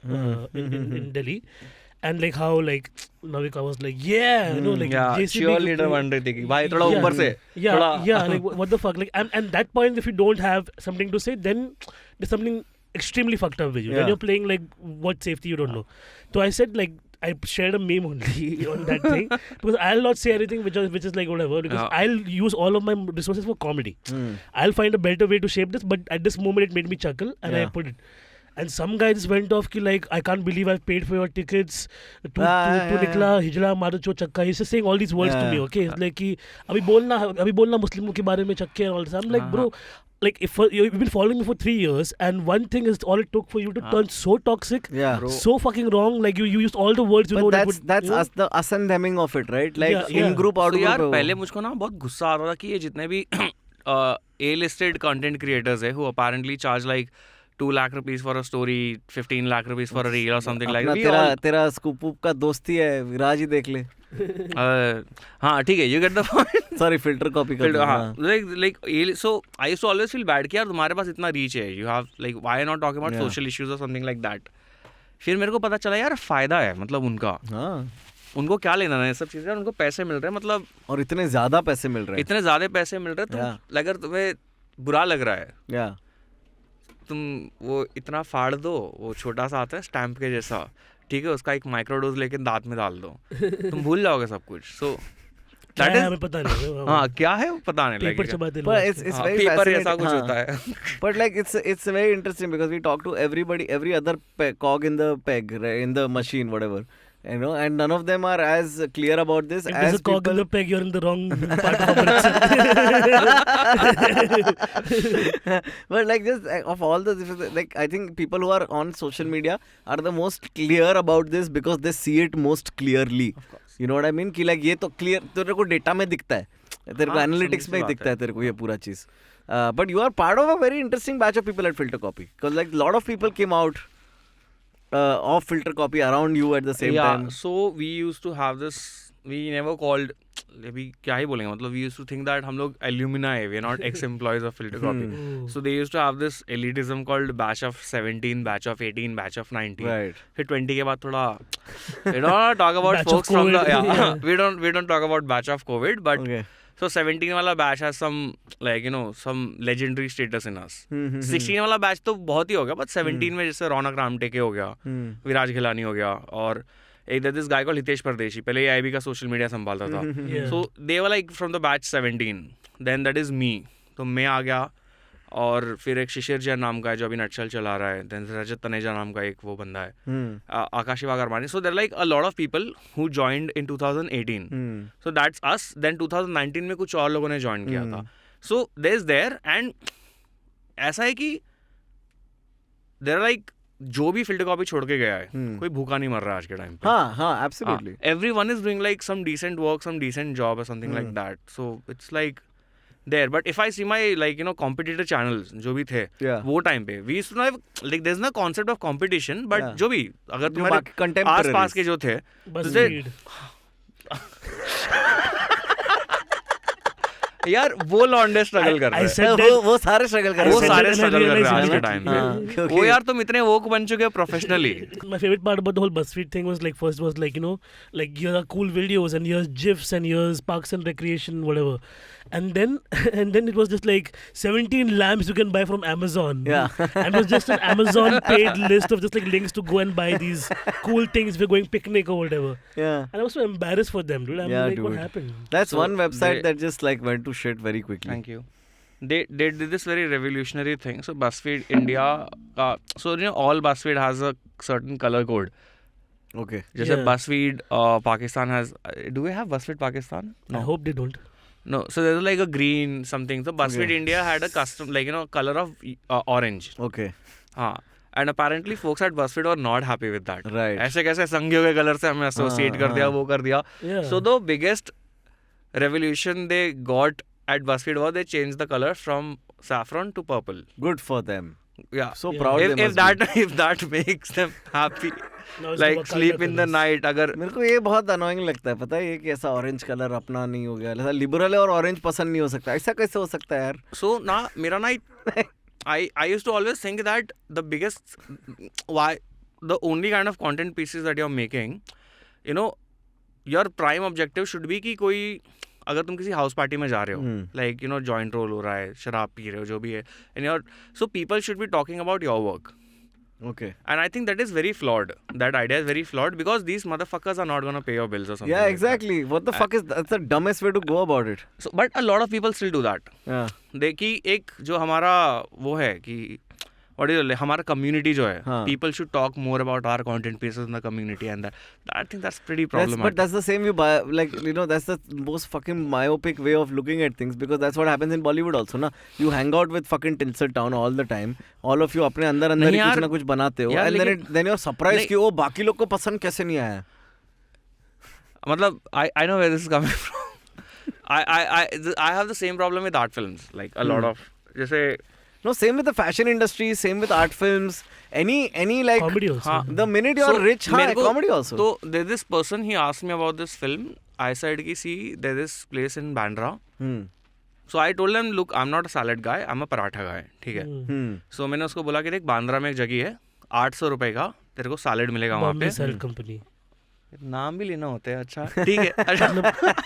in Delhi, and like how like Navika was like like cheerleader बन रही थी कि भाई थोड़ा ऊपर से like what the fuck, like and that point if you don't have something to say, then there's something extremely fucked up with you. When you're playing like what safety you don't know. So I said like I shared a meme only on that thing because I'll not say anything which is like whatever, because I'll use all of my resources for comedy. I'll find a better way to shape this, but at this moment it made me chuckle and I put it. And some guy just went off ki like, I can't believe I've paid for your tickets to nikla hijra maro cho chakka. He's just saying all these words to me, okay? It's like ki abhi bolna Muslimon ke bare mein chakke and all this. I'm like, bro, like if you've been following me for 3 years and one thing is all it took for you to turn so toxic, so fucking wrong, like you used all the words you know. But that's the us and theming of it, right? Like in group out group. यार पहले मुझको ना बहुत गुस्सा आ रहा था कि ये जितने भी A-listed content creators है who apparently charge like 2 lakh rupees for a story, 15 lakh rupees for a reel or something like that. तेरा स्कूप का दोस्ती है, विराज ही देख ले. हाँ ठीक है, you get the point. Sorry, filter copy कर. हाँ, like so I used to always feel bad कि यार तुम्हारे पास इतना reach है, you have like why not talking about social issues or something like that. फिर मेरे को पता चला यार फायदा है, मतलब उनका. उनको क्या लेना है सब चीजें, उनको पैसे मिल रहे हैं, मतलब और इतने ज्यादा पैसे मिल रहे हैं, तो अगर तुम्हें बुरा लग रहा है, तुम वो इतना फाड़ दो, वो छोटा सा आता है स्टैम्प के जैसा, ठीक है, उसका एक माइक्रोडोज लेके दांत में डाल दो, तुम भूल जाओगे सब कुछ. सो दैट इज पता नहीं, हाँ क्या है वो पता नहीं लगेगा, पर it's very पेपर ऐसा कुछ होता है. But like it's very interesting because we talk to every other cog in the peg, right, in the machine, whatever. And none of them are as clear about this. If there's a cog in the peg, you're in the wrong part of operation. But like just of all the, like I think people who are on social media are the most clear about this because they see it most clearly. You know what I mean? कि like ये तो clear, तेरे को data में दिखता है, तेरे को analytics में दिखता है, तेरे को ये पूरा चीज. But you are part of a very interesting batch of people at Filter Copy, because like a lot of people came out of Filter Copy around you at the same time. So we used to have this, we never called, अभी क्या ही बोलेंगे, मतलब we used to think that हम लोग alumni, we are not ex-employees of Filter Copy. So they used to have this elitism called batch of 17, batch of 18, batch of 19. Right. फिर 20 के बाद थोड़ा we don't talk about folks from the we don't talk about batch of COVID, but okay. So 17 वाला batch has some like some legendary status in us. 16 वाला batch तो बहुत ही हो गया, but 17 में जैसे रौनक रामटेके हो गया, विराज खिलानी हो गया, और एक दिस गाय कॉल्ड हितेश परदेशी, पहले ये आईबी का सोशल मीडिया संभालता था. So they were like from the batch 17, then that is me. तो मैं आ गया, और फिर एक शिशिर जैन नाम का है जो अभी नटशल चला रहा है, देन रजत तनेजा नाम का एक वो बंदा है, Akash Naveen. So there like a lot of people who joined in 2018. So that's us. Then 2019 में कुछ और लोगों ने ज्वाइन किया था. So there is there, and ऐसा है कि देयर लाइक जो भी फिल्टर कॉपी छोड़ के गया है, कोई भूखा नहीं मर रहा आज के टाइम पे. हाँ absolutely. Everyone is doing like some decent work, some decent job और something like that. So it's like there, but if I see my like competitor channels जो भी थे वो टाइम पे, we used to have like there's no concept of competition, but जो भी अगर तुम्हारे आस पास के जो थे यार वो लॉन्डे स्ट्रगल कर रहे हैं, वो सारे स्ट्रगल कर रहे हैं आज के टाइम पे. वो यार तुम इतने वोक बन चुके हो professionally. My favorite part about the whole BuzzFeed thing was like first was like like here are cool videos and here's GIFs and here's Parks and Recreation whatever, and then it was just like 17 lamps you can buy from Amazon. And it was just an Amazon paid list of just like links to go and buy these cool things if you're going picnic or whatever. And I was so embarrassed for them, dude. I'm like, dude, what happened? That's so one website that just like went to shit very quickly. Thank you. they did this very revolutionary thing. So BuzzFeed India, so all BuzzFeed has a certain color code. Okay. Just like BuzzFeed Pakistan has. Do we have BuzzFeed Pakistan? No. I hope they don't. No. So there's like a green something. So BuzzFeed India had a custom color of orange. Okay. And apparently folks at BuzzFeed were not happy with that. Right. ऐसे कैसे संघियों के colour से हमें associate कर दिया, वो कर दिया. So the biggest revolution they got at BuzzFeed was they changed the color from saffron to purple. Good for them. Yeah. So proud they must be. If that makes them happy, like sleep in the night. अगर मेरे को ये बहुत annoying लगता है, पता है ये कि ऐसा ऑरेंज कलर अपना नहीं हो गया, ऐसा लिबरल है और ऑरेंज पसंद नहीं हो सकता, ऐसा कैसे हो सकता है यार? So ना मेरा ना I used to always think that the biggest the only kind of content pieces that you're making, your prime objective should be कि कोई अगर तुम किसी हाउस पार्टी में जा रहे हो, like जॉइंट रोल हो रहा है, शराब पी रहे हो, जो भी है, and so people should be talking about your work. Okay. And I think that is very flawed. That idea is very flawed because these motherfuckers are not going to pay your bills or something. Yeah, like exactly. What the fuck is that's the dumbest way to go about it. So, but a lot of people still do that. Yeah. देखिए एक जो हमारा वो है कि what is it, हमारा community जो है, people should talk more about our content pieces in the community, and that I think that's pretty problematic. But that's the same that's the most fucking myopic way of looking at things, because that's what happens in Bollywood also ना. You hang out with fucking Tinsel Town all the time. All of you अपने अंदर ही कुछ ना कुछ बनाते हो, and then you're surprised कि वो बाकी लोग को पसंद कैसे नहीं आया. मतलब I know where this is coming from. I have the same problem with art films, like a lot of जैसे. No, same with the fashion industry, same with art films, any like comedy also. The minute you're rich, comedy also. So there's this person, he asked me about this film. I said ki see, there's this place in Bandra. So I told him, look, I'm not a salad guy, I'm a paratha guy. ठीक है. So मैंने उसको बोला कि देख बांद्रा में एक जगह है, 800 रुपए का तेरे को सैलेड मिलेगा वहाँ पे. Salad company. नाम भी लेना होता है. अच्छा ठीक है.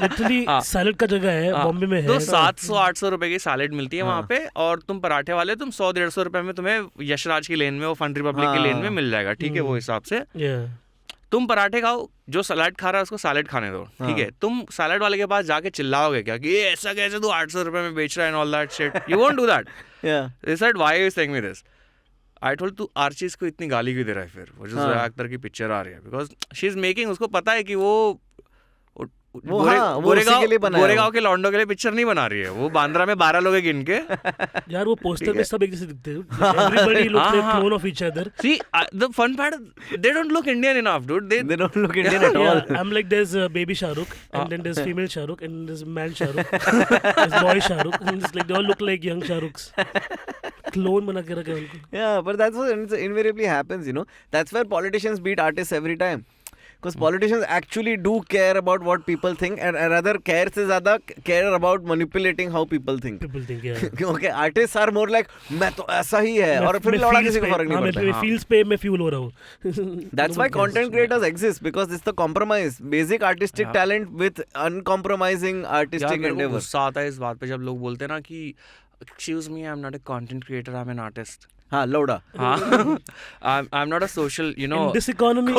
लिटरली सैलेड का जगह है, बॉम्बे में है. तो 700-800 रुपए की सैलेड मिलती है वहाँ पे, और तुम पराठे वाले तुम 100-150 रुपए में तुम्हें यशराज की लेन में, वो फन रिपब्लिक की लेन में मिल जाएगा. ठीक है, वो हिसाब से तुम पराठे खाओ, जो सलाद खा रहा है उसको सैलेड खाने दो. ठीक है, तुम सैलेड वाले के पास जाके चिल्लाओगे क्या कि ये ऐसा कैसे तू 800 रुपए में बेच रहा है, and all that shit. You won't do that. They said, why are you saying me this? I told तू आर्चीज को इतनी गाली क्यों दे रहा है फिर, वो जो जोया अख्तर की पिक्चर आ रही है, बिकॉज शी इज मेकिंग, उसको पता है कि वो गोरेगांव के लॉन्डो के लिए पिक्चर नहीं बना रही है, वो बांद्रा में 12 लोग गिन के. यार वो पोस्टर में सब एक जैसे दिखते हैं. Everybody looks like clone of each other. See, the fun part, they don't look Indian enough, dude. They don't look Indian at all. I'm like, there's baby Shah Rukh, and then there's female Shah Rukh, and there's man Shah Rukh, there's boy Shah Rukh, and it's like they all look like young Shah Rukhs. Clone बना के रखा है उनको. Yeah, but that's what invariably happens, That's where politicians beat artists every time. Because politicians actually do care about what people think, and rather care से ज़्यादा care about manipulating how people think. People think, yeah. Okay, artists are more like मैं तो ऐसा ही है, और फिर लौड़ा किसी को फर्क नहीं पड़ता. मैं feels पे मैं fuel हो रहा हूँ. That's why content creators exist, because it's the compromise, basic artistic talent with uncompromising artistic endeavor. गुस्सा आता है इस बात पे जब लोग बोलते हैं ना कि excuse me, I'm not a content creator, I'm an artist. हाँ, लौड़ा. I'm not a social, In this economy,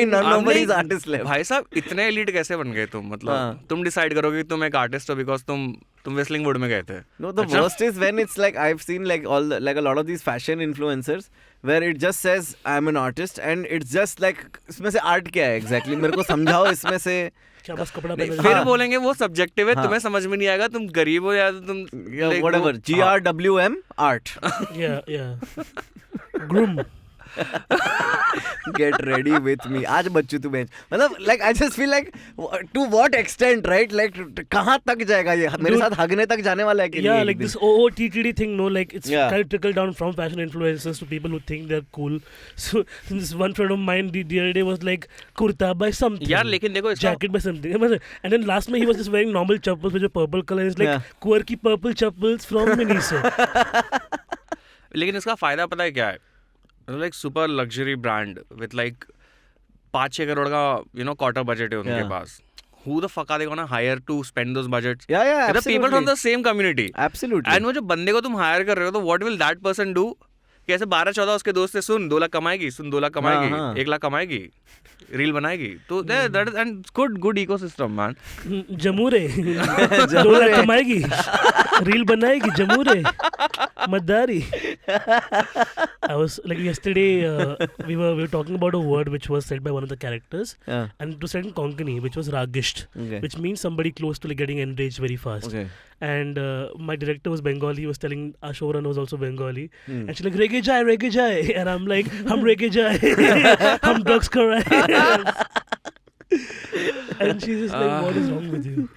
nobody is artist left. भाई साहब इतने elite कैसे बन गए तुम, मतलब तुम decide करोगे कि तुम एक artist हो because तुम wrestling board में गए थे. No, the worst is when it's like, I've seen like a lot of these fashion influencers where it just says I'm an artist, and it's just like इसमें से art क्या है exactly, मेरे को समझाओ इसमें से. फिर बोलेंगे वो सब्जेक्टिव है, तुम्हें समझ में नहीं आएगा, तुम गरीब हो या तुम whatever, GRWM art. Yeah. Groom. Get ready with me. आज बच्चू तू बेंच. मतलब like I just feel like to what extent, right? Like कहाँ तक जाएगा ये, मेरे साथ हगने तक जाने वाला है कि yeah, like this OOTD thing, no, like it's kind of trickled down from fashion influencers to people who think they're cool. So this one friend of mine the other day was like kurta by something, यार लेकिन देखो jacket by something, and then last में he was just wearing normal chappals with a purple color. It's like quirky purple chappals from Miniso. लेकिन इसका फायदा पता है क्या है, like super luxury brand with like 5-6 crore का quarter budget है उनके पास. Who the fuck are they gonna hire to spend those budgets? Yeah, absolutely. The people from the same community. Absolutely. And वो जो बंदे को तुम hire कर रहे हो, तो what will that person do? कि ऐसे 12-14 उसके दोस्त से सुन 2 लाख कमाएगी, सुन 2 लाख कमाएगी, 1 लाख कमाएगी, रील बनाएगी. तो that is and good ecosystem man. जमूरे 2 लाख कमाएगी, रील बनाएगी, जमूरे मदारी. I was like yesterday we were talking about a word which was said by one of the characters, and it was said in Konkani, which was ragisht, which means somebody close to like getting enraged very fast. And my director was Bengali. He was telling our showrunner was also Bengali, and she's like rege jai, and I'm like hum rege jai, hum drugs kar rahe. And she's just like, what is wrong with you?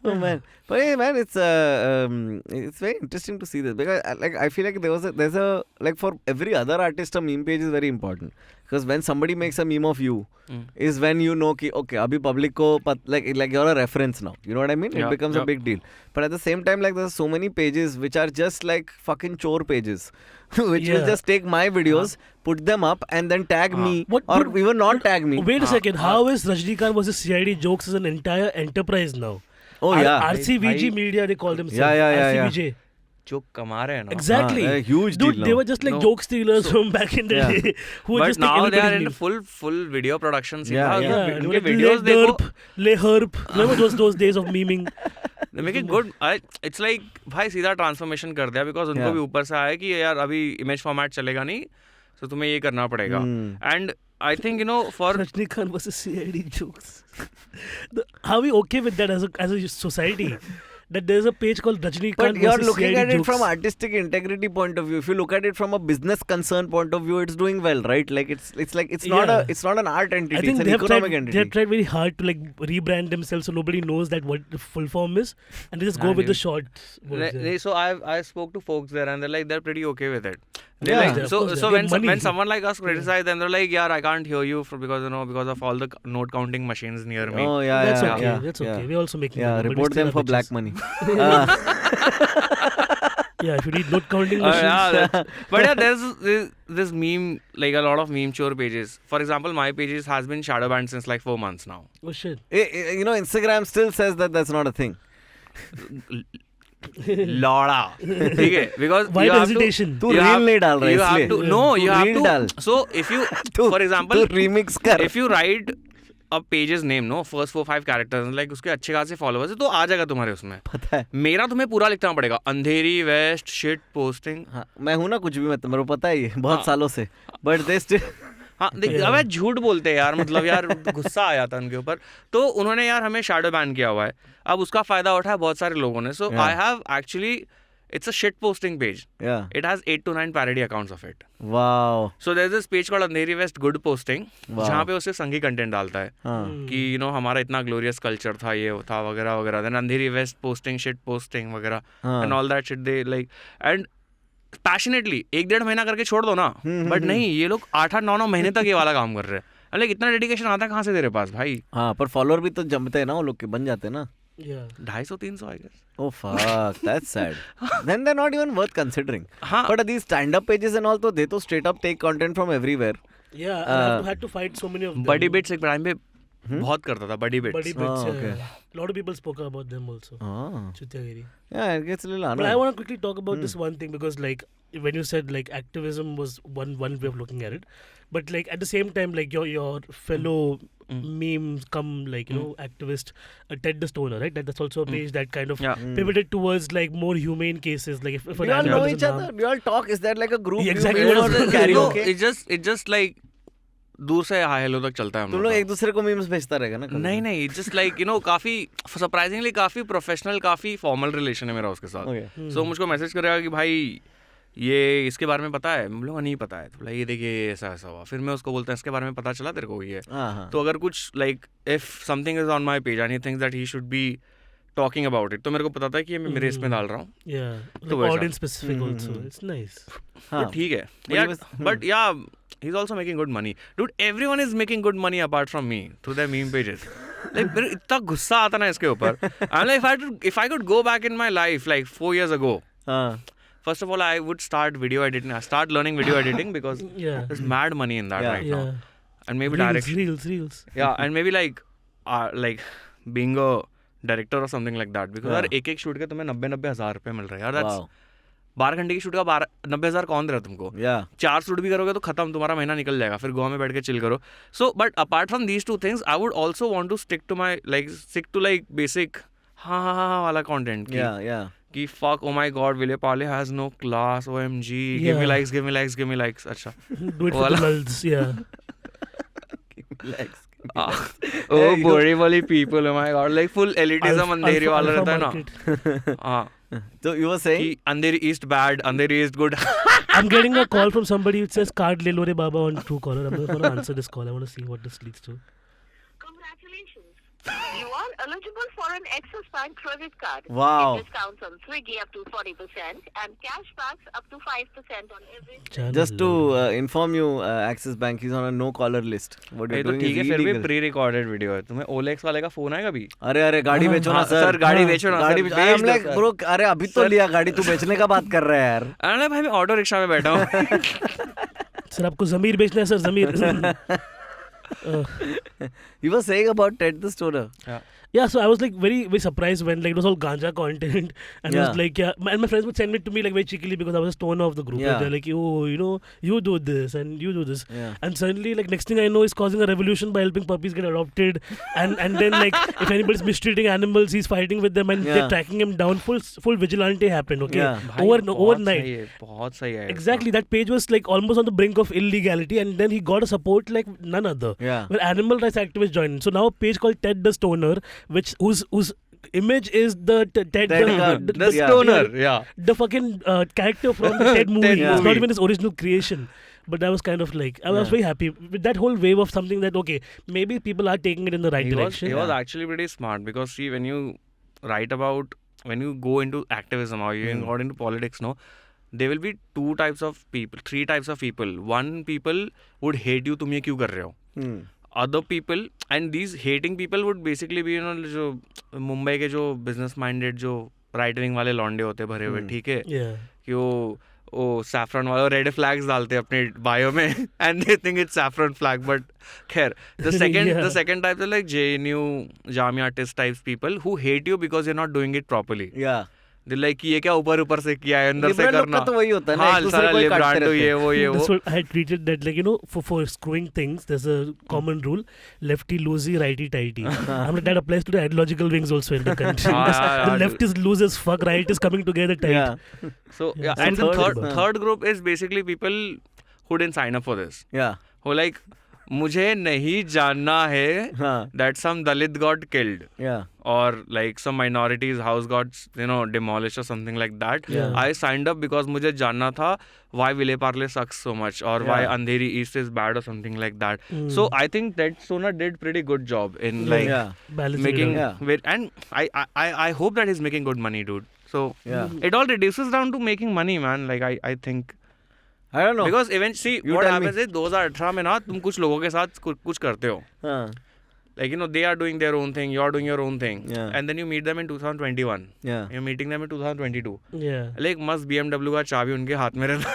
Oh man, but hey, man, it's very interesting to see this, because like I feel like there's a like for every other artist a meme page is very important, because when somebody makes a meme of you is when you know ki okay abhi public ko like you're a reference now, you know what I mean? It becomes a big deal. But at the same time, like there's so many pages which are just like fucking chore pages which will just take my videos, put them up and then tag me or even not tag me. Wait a second, how is Rajnikant versus CID jokes is an entire enterprise now? Oh yeah, RCVG media they call themselves. RCVJ. जो कमा रहे हैं ना. Exactly. Huge dude, deal they were just like joke stealers from back in the day. Who were But just now like they are in full video production. उनके videos देखो. Le herp. Remember those days of memeing? They make it good. It's like भाई सीधा transformation कर दिया, because उनको भी ऊपर से आया कि यार अभी इमेज फॉर्मेट चलेगा नहीं, तो तुम्हें ये करना पड़ेगा. And I think for Rajnikant versus CID jokes. Are we okay with that as a society? That there's a page called Rajnikant But you're versus looking CID at it jokes. from artistic integrity point of view. If you look at it from a business concern point of view, it's doing well, right? Like it's not an art entity. I think it's an economic entity. They have tried very hard to like rebrand themselves so nobody knows that what the full form is, and they just go with the short. So I spoke to folks there, and they're pretty okay with it. So when someone like us criticize them, they're like, yeah, I can't hear you because of all the note counting machines near me. Oh yeah, that's okay. That's okay. We're also making money, report them for black money. Yeah, if you need note counting machines. But yeah, there's this meme, like a lot of meme chore pages. For example, my pages has been shadow banned since like 4 months now. Oh shit. Instagram still says that that's not a thing. Lora. Okay, because why the hesitation? तू reel नहीं डाल रहा है इसलिए. You have to. So if you, for example, remix कर. If you write a page's name, first 4-5 characters, like उसके अच्छे खासे followers है, तो आ जाएगा तुम्हारे उसमें. पता है. मेरा तुम्हें पूरा लिखना पड़ेगा. अंधेरी वेस्ट शिट पोस्टिंग. हाँ, मैं हूँ ना कुछ भी, मेरे को पता है ये बहुत सालों से. But they still. हाँ देख, अब झूठ बोलते हैं यार, मतलब यार गुस्सा आ जाता है उनके ऊपर. तो उन्होंने यार हमें शैडो बैन किया हुआ है. अब उसका फायदा उठाया बहुत सारे लोगों ने. So I have actually, it's a shit posting page. Yeah. It has 8 to 9 parody accounts of it. Wow. So there's this page called Andheri West Good Posting, जहाँ पे उससे संगी कंटेंट डालता है कि हमारा इतना ग्लोरियस कल्चर था, ये था वगैरह वगैरह. Then Andheri West Posting, shit posting वगैरह, and all that shit they like, and passionately 1-1.5 महीना करके छोड़ दो ना. बट नहीं, ये लोग 8-9 महीने तक ये वाला काम कर रहे हैं. लाइक इतना डेडिकेशन आता है कहाँ से तेरे पास भाई? हाँ, पर फॉलोअर भी तो जमते हैं ना वो लोग के, बन जाते हैं ना. 250-300 I guess. Oh fuck, that's sad. Then they're not even worth considering. But these stand-up pages and all, they to straight up take content from everywhere. Yeah, I had to fight so many of them. Buddy Bits एक time पे बहुत करता था. Buddy Bits. Okay. A lot of people spoke about them also. Chutyagiri. Yeah, it gets a little annoying. But I want to quickly talk about this one thing, because like when you said like activism was one way of looking at it, but like at the same time, like your fellow memes come like activist Ted the Stoner, right? That's also a page that kind of pivoted towards like more humane cases. Like if we all know each other, we all talk. Is that like a group? Exactly. It's just दूर से hi hello तक चलता है. तुम लोग एक दूसरे को मीम्स भेजता रहेगा ना? नहीं, जस्ट लाइक काफी सरप्राइजिंगली काफी प्रोफेशनल, काफी फॉर्मल रिलेशन है मेरा उसके साथ. सो मुझको मैसेज करेगा कि भाई ये इसके बारे में पता है. हम लोग नहीं पता है. तो ये देखिए ऐसा हुआ. फिर मैं उसको बोलता हूँ इसके बारे में पता चला तेरे को ये. तो अगर कुछ like if something is on my page and he thinks that he should be talking about it, तो मेरे को पता था कि ये मैं मेरे इसमें डाल रहा हूँ. तो audience specific also, it's nice. तो ठीक है. बट या he's also making good money. Dude, everyone is making good money apart from me through their meme pages. Like मेरे इतना गुस्सा आता ना इसके ऊपर. I'm like, if I could go back in my life like 4 years ago, first of all I would start video editing. I start learning video editing because there's mad money in that right now. And maybe reels. Yeah, and maybe like being a director or something like that, because यार एक shoot के तुम्हें 90,000 रुपए मिल रहे हैं यार. 12 घंटे की शूट का 90,000 कौन दे रहा तुमको? 4 शूट भी करोगे तो खत्म, तुम्हारा महीना निकल जाएगा, फिर गोवा में बैठ के चिल करो. So but apart from these two things I would also want to stick to like basic हाँ वाला कंटेंट कि fuck, oh my god, Vile Parle has no class, OMG, give me likes. अच्छा. Do it for the lulz, yeah. Give me likes. Oh, Borivali people, oh my god, like full elitism Andheri वाला रहता है ना. हाँ. So you were saying? कि Andheri East bad, Andheri East good. I'm getting a call from somebody which says card le lo re baba on Truecaller. I'm going to answer this call. I want to see what this leads to. Congratulations. You are eligible for an Axis Bank credit card. Wow. With discounts on Swiggy up to 40% and cashbacks up to 5% on every. Just to inform you, Axis Bank is on a no-caller list. What you're doing is illegal. फिर भी pre-recorded video है. तुम्हें OLX वाले का phone आएगा भी? अरे गाड़ी बेचो ना सर. गाड़ी बेचो ना. I'm like bro, अरे अभी तो लिया गाड़ी, तू बेचने का बात कर रहा है यार. अरे भाई मैं ऑटो रिक्शा में बैठा हूँ. सर आपको ज़मीर बेचना है sir, Zamir. You were saying about Ted the Stoner. Yeah, so I was like very surprised when like it was all ganja content, and it was like and my friends would send it to me like very cheekily because I was a stoner of the group. And they're like, oh, you know, you do this and you do this, and suddenly like next thing I know, he's causing a revolution by helping puppies get adopted, and then like if anybody's mistreating animals, he's fighting with them and they're tracking him down. Full vigilante happened. Okay, overnight. बहुत सही है. Exactly, that page was like almost on the brink of illegality, and then he got a support like none other. Where animal rights activists joined. So now a page called Ted the Stoner, whose image is the Ted the Stoner, the fucking character from the Ted movie. It's not even his original creation. But I was kind of like, I was very happy with that whole wave of something that, okay, maybe people are taking it in the right direction. He was actually pretty smart because see, when you go into activism or you got into politics, no, there will be three types of people. One, people would hate you, तुम ये क्यों कर रहे हो? Other people, and these hating people would basically be, you know, जो मुंबई के जो business minded जो right wing वाले लौंडे होते भरे हुए, ठीक है, कि वो saffron वाले red flags डालते अपने bio में and they think it's saffron flag, but खैर the second type is like JNU Jamia artist types people who hate you because you're not doing it properly. They're like कि ये क्या ऊपर से किया है, अंदर से करना. तो वही होता है ना, हाँ, सारा लिब्रांडो ये वो. That's what I had treated that, like, you know, for screwing things, there's a common rule: lefty loosey, righty tighty. I mean, that applies to the ideological wings also in the country. The left is loose as fuck, right is coming together tight. So and the third group is basically people who didn't sign up for this. Who like, मुझे नहीं जानना है that some Dalit got killed or like some minorities house got, you know, demolished or something like that. I signed up because मुझे जानना था why Vile Parle sucks so much or why Andheri East is bad or something like that. So I think that Sona did pretty good job in like making and I hope that he's making good money, dude. So it all reduces down to making money, man. Like I think I don't know. Because eventually what happens is 2018 में ना तुम कुछ लोगों के साथ कुछ करते हो. Like, you know, they are doing their own thing, you are doing your own thing. And then you meet them in 2021. You're meeting them in 2022. Like मस्त BMW का चाबी उनके हाथ में रहता.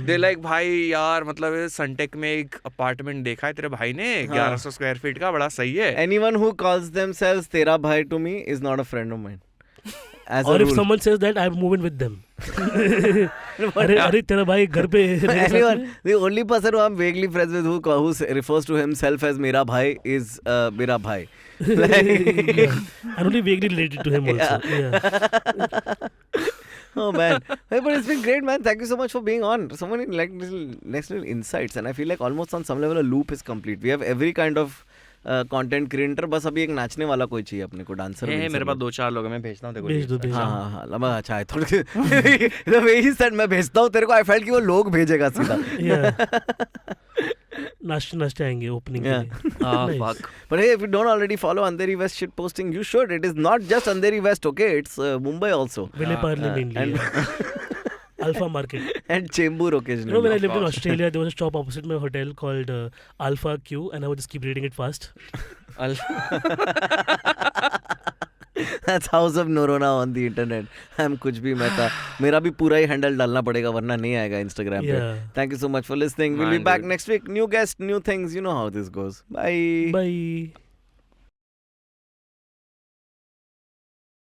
They like भाई यार मतलब सनटेक में एक अपार्टमेंट देखा है तेरे भाई ने 1100 स्क्वायर फीट का, बड़ा सही है. Anyone who calls themselves तेरा भाई to me is not a friend of mine. Or if someone says that, I'm moving with them. अरे तेरा भाई घर पे. Anyone, the only person who I'm vaguely friends with who refers to himself as मेरा भाई is मेरा भाई. I'm only vaguely related to him also. Oh man, hey, but it's been great, man. Thank you so much for being on. Someone in like next little insights, and I feel like almost on some level a loop is complete. We have every kind of content creator, बस अभी एक नाचने वाला कोई चाहिए अपने को, dancer. मेरे पास 2-4 लोग हैं, मैं भेजता हूँ तेरे को. हाँ लंबा अच्छा है थोड़ा वही सर मैं भेजता हूँ तेरे को. आई फेल्ट कि वो लोग भेजेगा सीधा. नाचते आएंगे ओपनिंग के लिए. Fuck. But hey, if you don't already follow Andheri West Shit Posting, you should. It is not just Andheri West, okay? It's Mumbai also. Vile Parle mainly. Alpha Market. And Chembur occasionally. You know, when I lived in Australia, there was a shop opposite my hotel called Alpha Q, and I would just keep reading it fast. That's House of Norona on the internet. I'm कुछ भी मैं था. मेरा भी पूरा ही handle डालना पड़ेगा वरना नहीं आएगा Instagram पे. Thank you so much for listening. We'll be back next week. New guest, new things. You know how this goes. Bye. Bye.